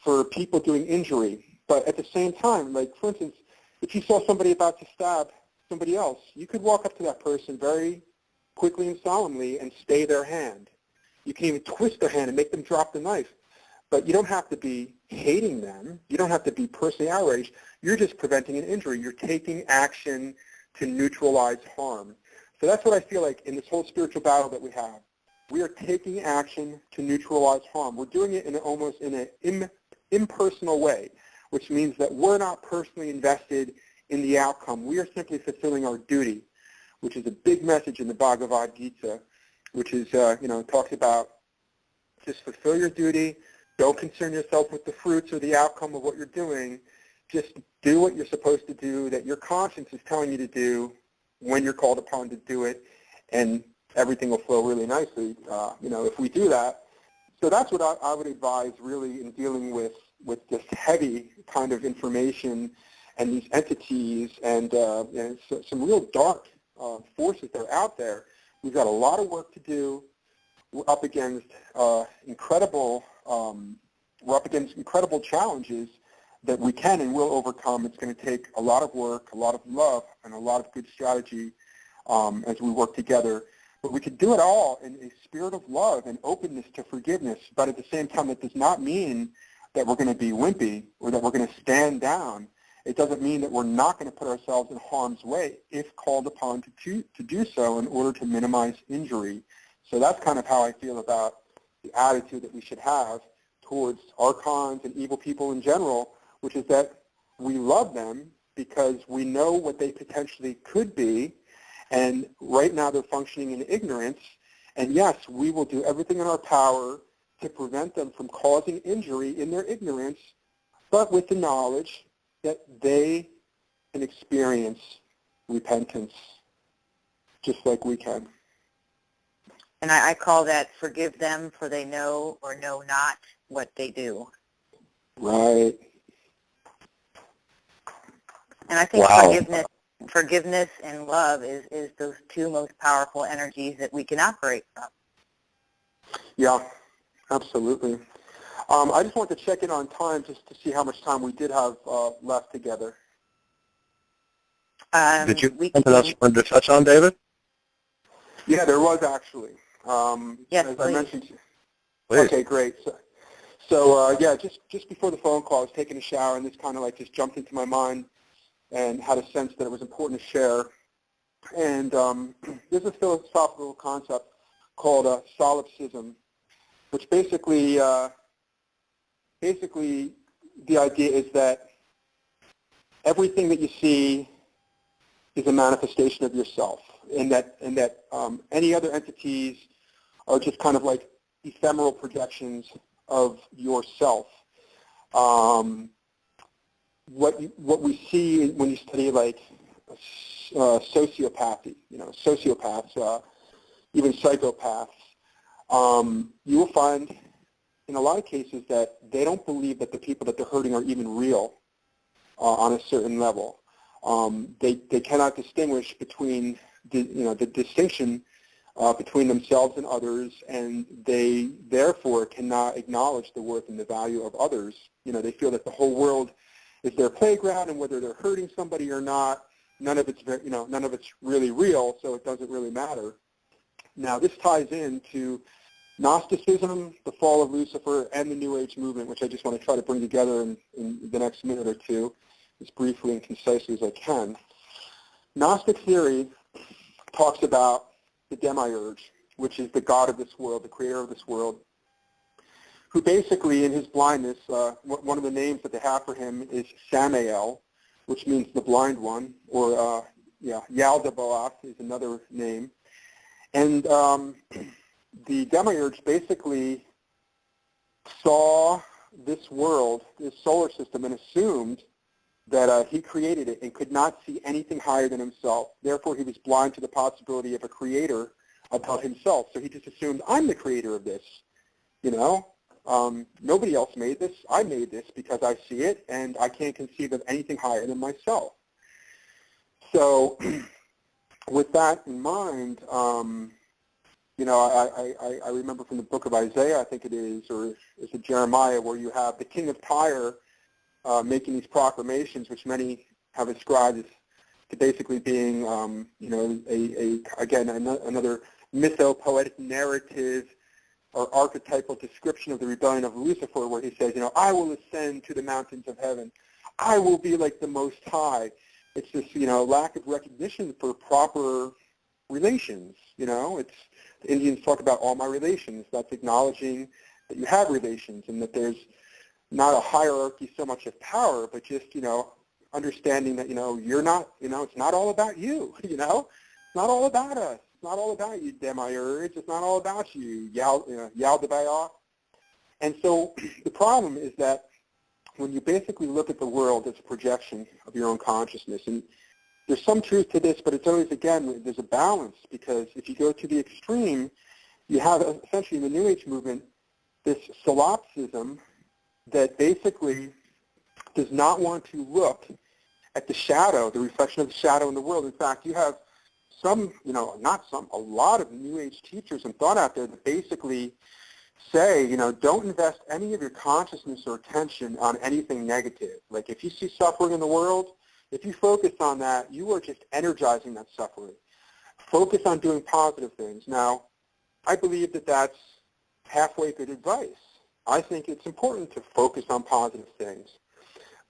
for people doing injury, but at the same time, like for instance, if you saw somebody about to stab somebody else, you could walk up to that person very quickly and solemnly and stay their hand. You can even twist their hand and make them drop the knife. But you don't have to be hating them. You don't have to be personally outraged. You're just preventing an injury. You're taking action to neutralize harm. So that's what I feel like in this whole spiritual battle that we have. We are taking action to neutralize harm. We're doing it in almost in an impersonal way, which means that we're not personally invested in the outcome. We are simply fulfilling our duty, which is a big message in the Bhagavad Gita, which is, talks about just fulfill your duty. Don't concern yourself with the fruits or the outcome of what you're doing. Just do what you're supposed to do, that your conscience is telling you to do when you're called upon to do it, and everything will flow really nicely, if we do that. So that's what I would advise really in dealing with this heavy kind of information and these entities and some real dark forces that are out there. We've got a lot of work to do. We're up against incredible challenges that we can and will overcome. It's going to take a lot of work, a lot of love, and a lot of good strategy as we work together. But we could do it all in a spirit of love and openness to forgiveness. But at the same time, that does not mean that we're going to be wimpy or that we're going to stand down. It doesn't mean that we're not going to put ourselves in harm's way if called upon to do so in order to minimize injury. So that's kind of how I feel about the attitude that we should have towards archons and evil people in general, which is that we love them because we know what they potentially could be, and right now they're functioning in ignorance, and yes, we will do everything in our power to prevent them from causing injury in their ignorance, but with the knowledge that they can experience repentance just like we can. And I call that forgive them for they know or know not what they do. Right. And I think Wow. forgiveness and love is those two most powerful energies that we can operate from. Yeah, absolutely. I just wanted to check in on time just to see how much time we did have left together. Did you have something else you wanted to touch on, David? Yeah, there was actually. Yes, as please. Please. Okay, great. So yeah, just before the phone call, I was taking a shower, and this kind of like just jumped into my mind and had a sense that it was important to share. And there's a philosophical concept called solipsism, which basically the idea is that everything that you see is a manifestation of yourself, and that any other entities are just kind of like ephemeral projections of yourself. What we see when you study like sociopathy, sociopaths, even psychopaths, you will find in a lot of cases that they don't believe that the people that they're hurting are even real on a certain level. They cannot distinguish between the distinction between themselves and others, and they therefore cannot acknowledge the worth and the value of others. They feel that the whole world is their playground, and whether they're hurting somebody or not, none of it's really real, so it doesn't really matter. Now, this ties into Gnosticism, the fall of Lucifer, and the New Age movement, which I just want to try to bring together in the next minute or two, as briefly and concisely as I can. Gnostic theory talks about the demiurge, which is the god of this world, the creator of this world, who basically, in his blindness, one of the names that they have for him is Samael, which means the blind one, or Yaldabaoth is another name. And the demiurge basically saw this world, this solar system, and assumed that he created it and could not see anything higher than himself. Therefore, he was blind to the possibility of a creator above himself. So he just assumed, I'm the creator of this. Nobody else made this. I made this because I see it, and I can't conceive of anything higher than myself. So with that in mind, I remember from the book of Isaiah, I think it is, or is it Jeremiah, where you have the king of Tyre making these proclamations, which many have ascribed as to basically being, another mythopoetic narrative or archetypal description of the rebellion of Lucifer, where he says, I will ascend to the mountains of heaven. I will be like the Most High. It's this, lack of recognition for proper relations. The Indians talk about all my relations. That's acknowledging that you have relations and that there's not a hierarchy so much of power, but just, understanding that, you're not, it's not all about you, It's not all about us. It's not all about you, demiurge. It's not all about you, Yaldabaoth. And so the problem is that when you basically look at the world as a projection of your own consciousness, and there's some truth to this, but it's always, again, there's a balance, because if you go to the extreme, you have essentially in the New Age movement this solipsism that basically does not want to look at the shadow, the reflection of the shadow in the world. In fact, you have some, a lot of New Age teachers and thought out there that basically say, don't invest any of your consciousness or attention on anything negative. Like if you see suffering in the world, if you focus on that, you are just energizing that suffering. Focus on doing positive things. Now, I believe that that's halfway good advice. I think it's important to focus on positive things.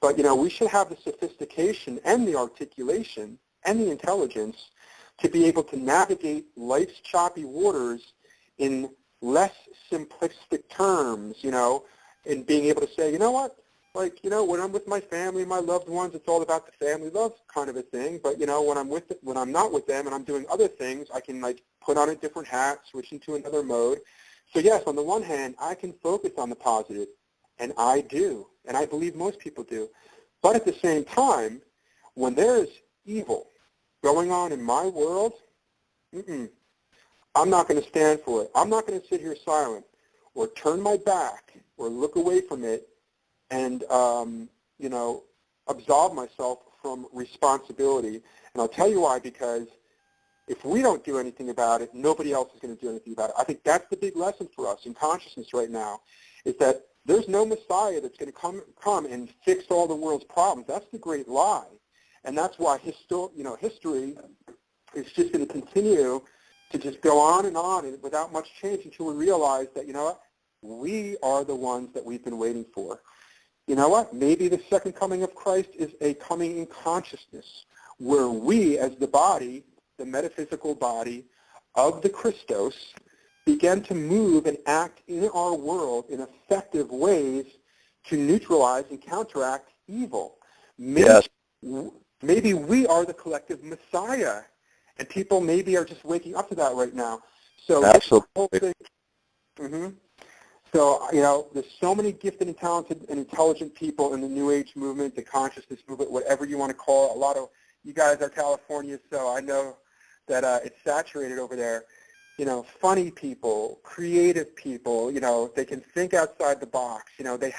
But, we should have the sophistication and the articulation and the intelligence to be able to navigate life's choppy waters in less simplistic terms, and being able to say, what? When I'm with my family, my loved ones, it's all about the family love kind of a thing. But, when I'm not with them and I'm doing other things, I can, put on a different hat, switch into another mode. So, yes, on the one hand, I can focus on the positive, and I do, and I believe most people do. But at the same time, when there is evil going on in my world, I'm not going to stand for it. I'm not going to sit here silent or turn my back or look away from it and, absolve myself from responsibility. And I'll tell you why, because if we don't do anything about it, nobody else is going to do anything about it. I think that's the big lesson for us in consciousness right now, is that there's no Messiah that's going to come and fix all the world's problems. That's the great lie. And that's why history is just going to continue to just go on and without much change until we realize that, we are the ones that we've been waiting for. You know what? Maybe the second coming of Christ is a coming in consciousness, where we as the body, the metaphysical body of the Christos, begin to move and act in our world in effective ways to neutralize and counteract evil. Maybe we are the collective Messiah, and people maybe are just waking up to that right now. So absolutely. So, you know, there's so many gifted and talented and intelligent people in the New Age movement, the consciousness movement, whatever you want to call it. A lot of you guys are California, so I know that it's saturated over there. You know, funny people, creative people, you know, they can think outside the box. You know, they're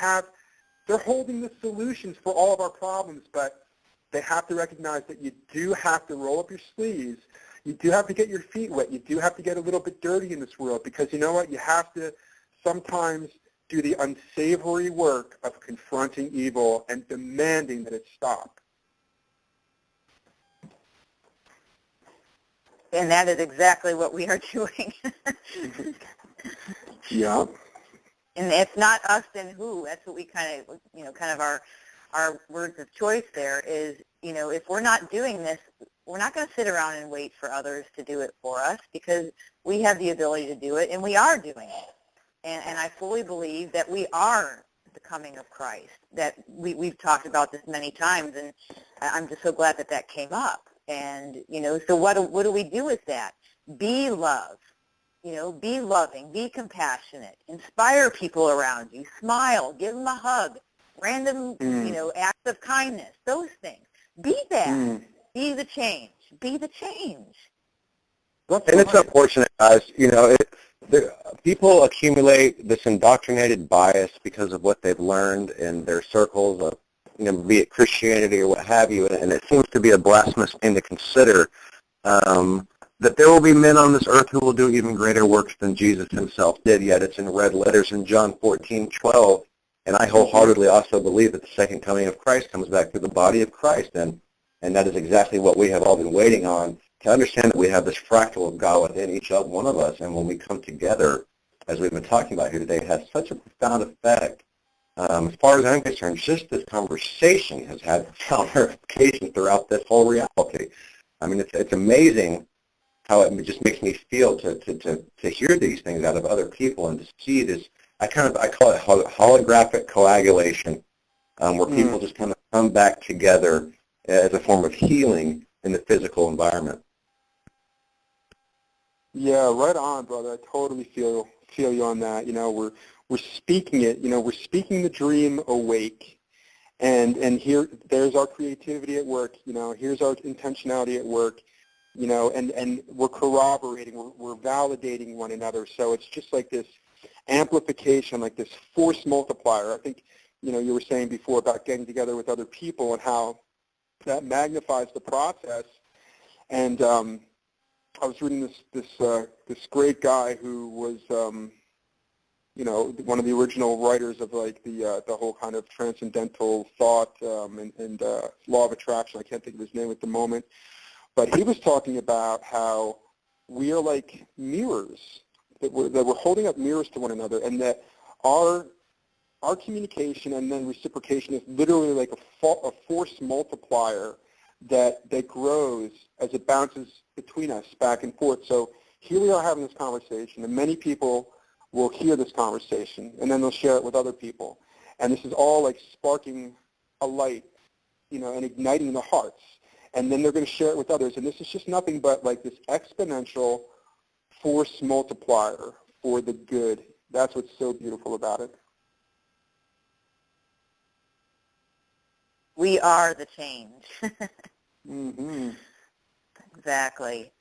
holding the solutions for all of our problems, but they have to recognize that you do have to roll up your sleeves. You do have to get your feet wet. You do have to get a little bit dirty in this world, because you know what? You have to sometimes do the unsavory work of confronting evil and demanding that it stop. And that is exactly what we are doing. Yeah. And it's not us and who. That's what we kind of our words of choice there is, you know, if we're not doing this, we're not going to sit around and wait for others to do it for us, because we have the ability to do it, and we are doing it. And I fully believe that we are the coming of Christ, that we've talked about this many times, and I'm just so glad that that came up. And, you know, so what do we do with that? Be love, you know, be loving, be compassionate, inspire people around you, smile, give them a hug, random, you know, acts of kindness, those things. Be that. Be the change. Be the change. And it's unfortunate, guys. You know, people accumulate this indoctrinated bias because of what they've learned in their circles of, you know, be it Christianity or what have you, and it seems to be a blasphemous thing to consider that there will be men on this earth who will do even greater works than Jesus himself did, yet it's in red letters in John 14:12, and I wholeheartedly also believe that the second coming of Christ comes back through the body of Christ, and that is exactly what we have all been waiting on, to understand that we have this fractal of God within each one of us, and when we come together, as we've been talking about here today, it has such a profound effect. As far as I'm concerned, just this conversation has had profound ramifications throughout this whole reality. I mean, it's amazing how it just makes me feel to hear these things out of other people and to see this. I call it holographic coagulation, where people just kind of come back together as a form of healing in the physical environment. Yeah, right on, brother. I totally feel you on that. You know, we're speaking it. You know, we're speaking the dream awake, and there's our creativity at work. You know, here's our intentionality at work. You know, and we're corroborating, we're validating one another. So it's just like this amplification, like this force multiplier. I think, you know, you were saying before about getting together with other people and how that magnifies the process. And I was reading this great guy who was, you know, one of the original writers of like the whole kind of transcendental thought and law of attraction. I can't think of his name at the moment. But he was talking about how we are like mirrors, that we're holding up mirrors to one another, and that our communication and then reciprocation is literally like a force multiplier that grows as it bounces between us back and forth. So here we are having this conversation, and many people will hear this conversation, and then they'll share it with other people. And this is all like sparking a light, you know, and igniting the hearts. And then they're going to share it with others. And this is just nothing but like this exponential force multiplier for the good. That's what's so beautiful about it. We are the change. Mm-hmm. Exactly.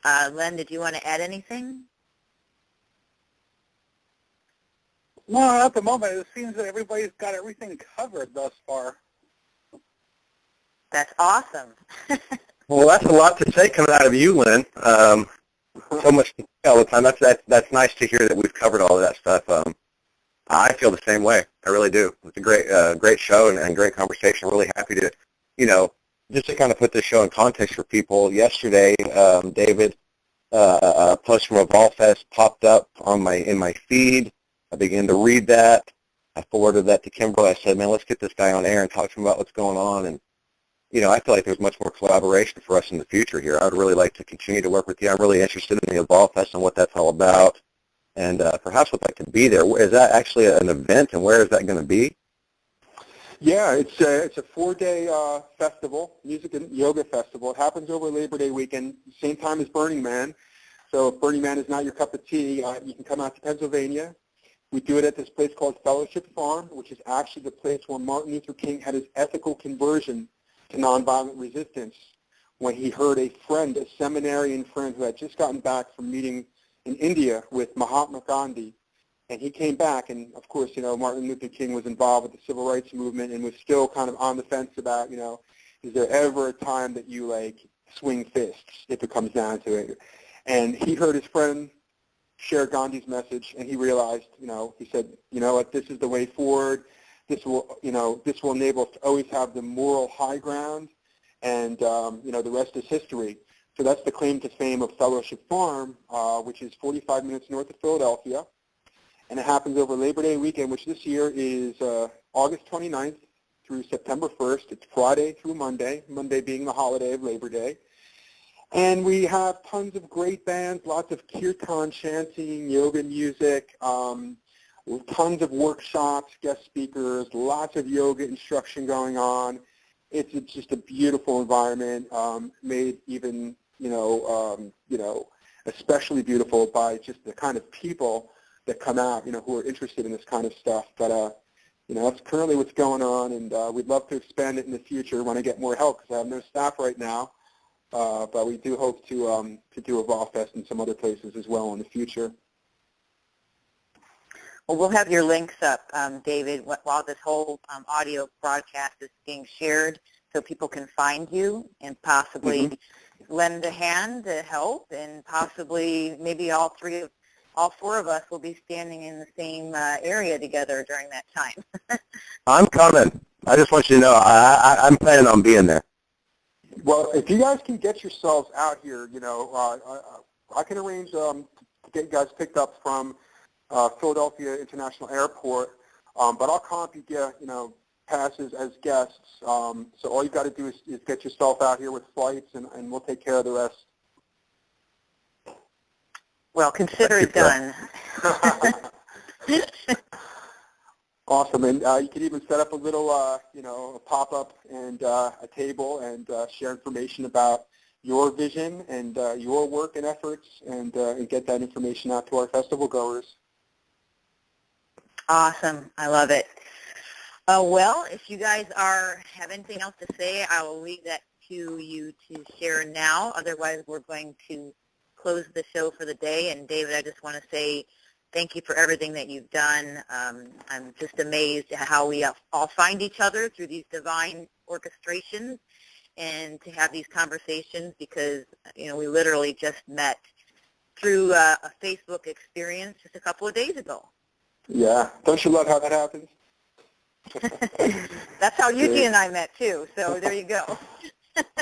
Len, did you want to add anything? No, at the moment, it seems that everybody's got everything covered thus far. That's awesome. Well, that's a lot to say coming out of you, Lynn. So much to say all the time. That's nice to hear that we've covered all of that stuff. I feel the same way. I really do. It's a great show and great conversation. I'm really happy to, you know, just to kind of put this show in context for people. Yesterday, David, a post from Evolve Fest popped up in my feed. I began to read that. I forwarded that to Kimberly. I said, man, let's get this guy on air and talk to him about what's going on. And, I feel like there's much more collaboration for us in the future here. I would really like to continue to work with you. I'm really interested in the Evolve Fest and what that's all about. And perhaps would like to be there. Is that actually an event, and where is that going to be? Yeah, it's a 4-day festival, music and yoga festival. It happens over Labor Day weekend, same time as Burning Man. So if Burning Man is not your cup of tea, you can come out to Pennsylvania. We do it at this place called Fellowship Farm, which is actually the place where Martin Luther King had his ethical conversion to nonviolent resistance when he heard a friend, a seminarian friend who had just gotten back from meeting in India with Mahatma Gandhi. And he came back, and of course, Martin Luther King was involved with the civil rights movement and was still kind of on the fence about, is there ever a time that you, swing fists if it comes down to it? And he heard his friend share Gandhi's message, and he realized, he said, what, this is the way forward. This will enable us to always have the moral high ground, and, the rest is history. So that's the claim to fame of Fellowship Farm, which is 45 minutes north of Philadelphia. And it happens over Labor Day weekend, which this year is August 29th through September 1st. It's Friday through Monday, Monday being the holiday of Labor Day. And we have tons of great bands, lots of kirtan chanting, yoga music, tons of workshops, guest speakers, lots of yoga instruction going on. It's just a beautiful environment, made even, especially beautiful by just the kind of people that come out, who are interested in this kind of stuff. But, that's currently what's going on, and we'd love to expand it in the future when I get more help, because I have no staff right now. But we do hope to do Evolve Fest in some other places as well in the future. Well, we'll have your links up, David, while this whole audio broadcast is being shared, so people can find you and possibly lend a hand to help, and possibly maybe all four of us will be standing in the same area together during that time. I'm coming. I just want you to know I'm planning on being there. Well, if you guys can get yourselves out here, I can arrange to get you guys picked up from Philadelphia International Airport, but I'll comp you get, passes as guests. So all you got to do is get yourself out here with flights, and we'll take care of the rest. Well, consider it done. Awesome, and you could even set up a little, a pop-up and a table, and share information about your vision and your work and efforts, and get that information out to our festival goers. Awesome. I love it. Well, if you guys have anything else to say, I will leave that to you to share now. Otherwise, we're going to close the show for the day. And David, I just want to say thank you for everything that you've done. I'm just amazed at how we all find each other through these divine orchestrations, and to have these conversations, because, we literally just met through a Facebook experience just a couple of days ago. Yeah. Don't you love how that happens? That's how Eugene and I met, too. So there you go.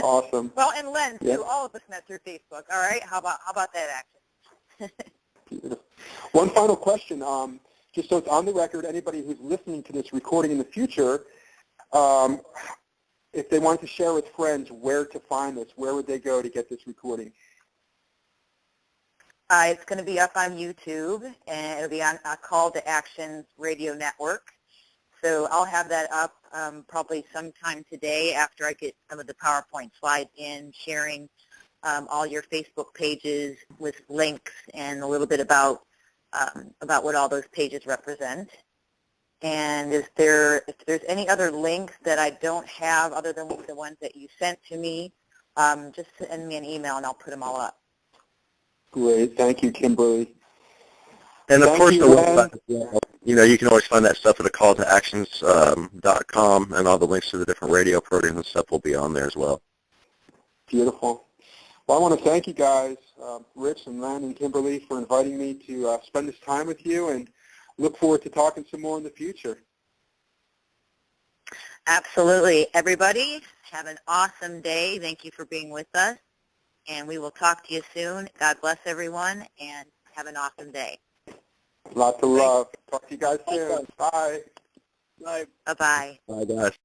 Awesome. Well, and Len, too. Yep. All of us met through Facebook. All right. How about that action? Beautiful. One final question, just so it's on the record, anybody who's listening to this recording in the future, if they want to share with friends where to find this, where would they go to get this recording? It's going to be up on YouTube, and it'll be on Call to Actions Radio Network. So I'll have that up probably sometime today after I get some of the PowerPoint slides in, sharing all your Facebook pages with links and a little bit about what all those pages represent. And if there's any other links that I don't have other than the ones that you sent to me, just send me an email and I'll put them all up. Great. Thank you, Kimberly. And of course, you, the website, you can always find that stuff at calltoactions.com, and all the links to the different radio programs and stuff will be on there as well. Beautiful. Well, I want to thank you guys, Rich and Len and Kimberly, for inviting me to spend this time with you, and look forward to talking some more in the future. Absolutely. Everybody, have an awesome day. Thank you for being with us, and we will talk to you soon. God bless everyone, and have an awesome day. Lots of love. Talk to you guys soon. Bye. Bye. Bye-bye. Bye, guys.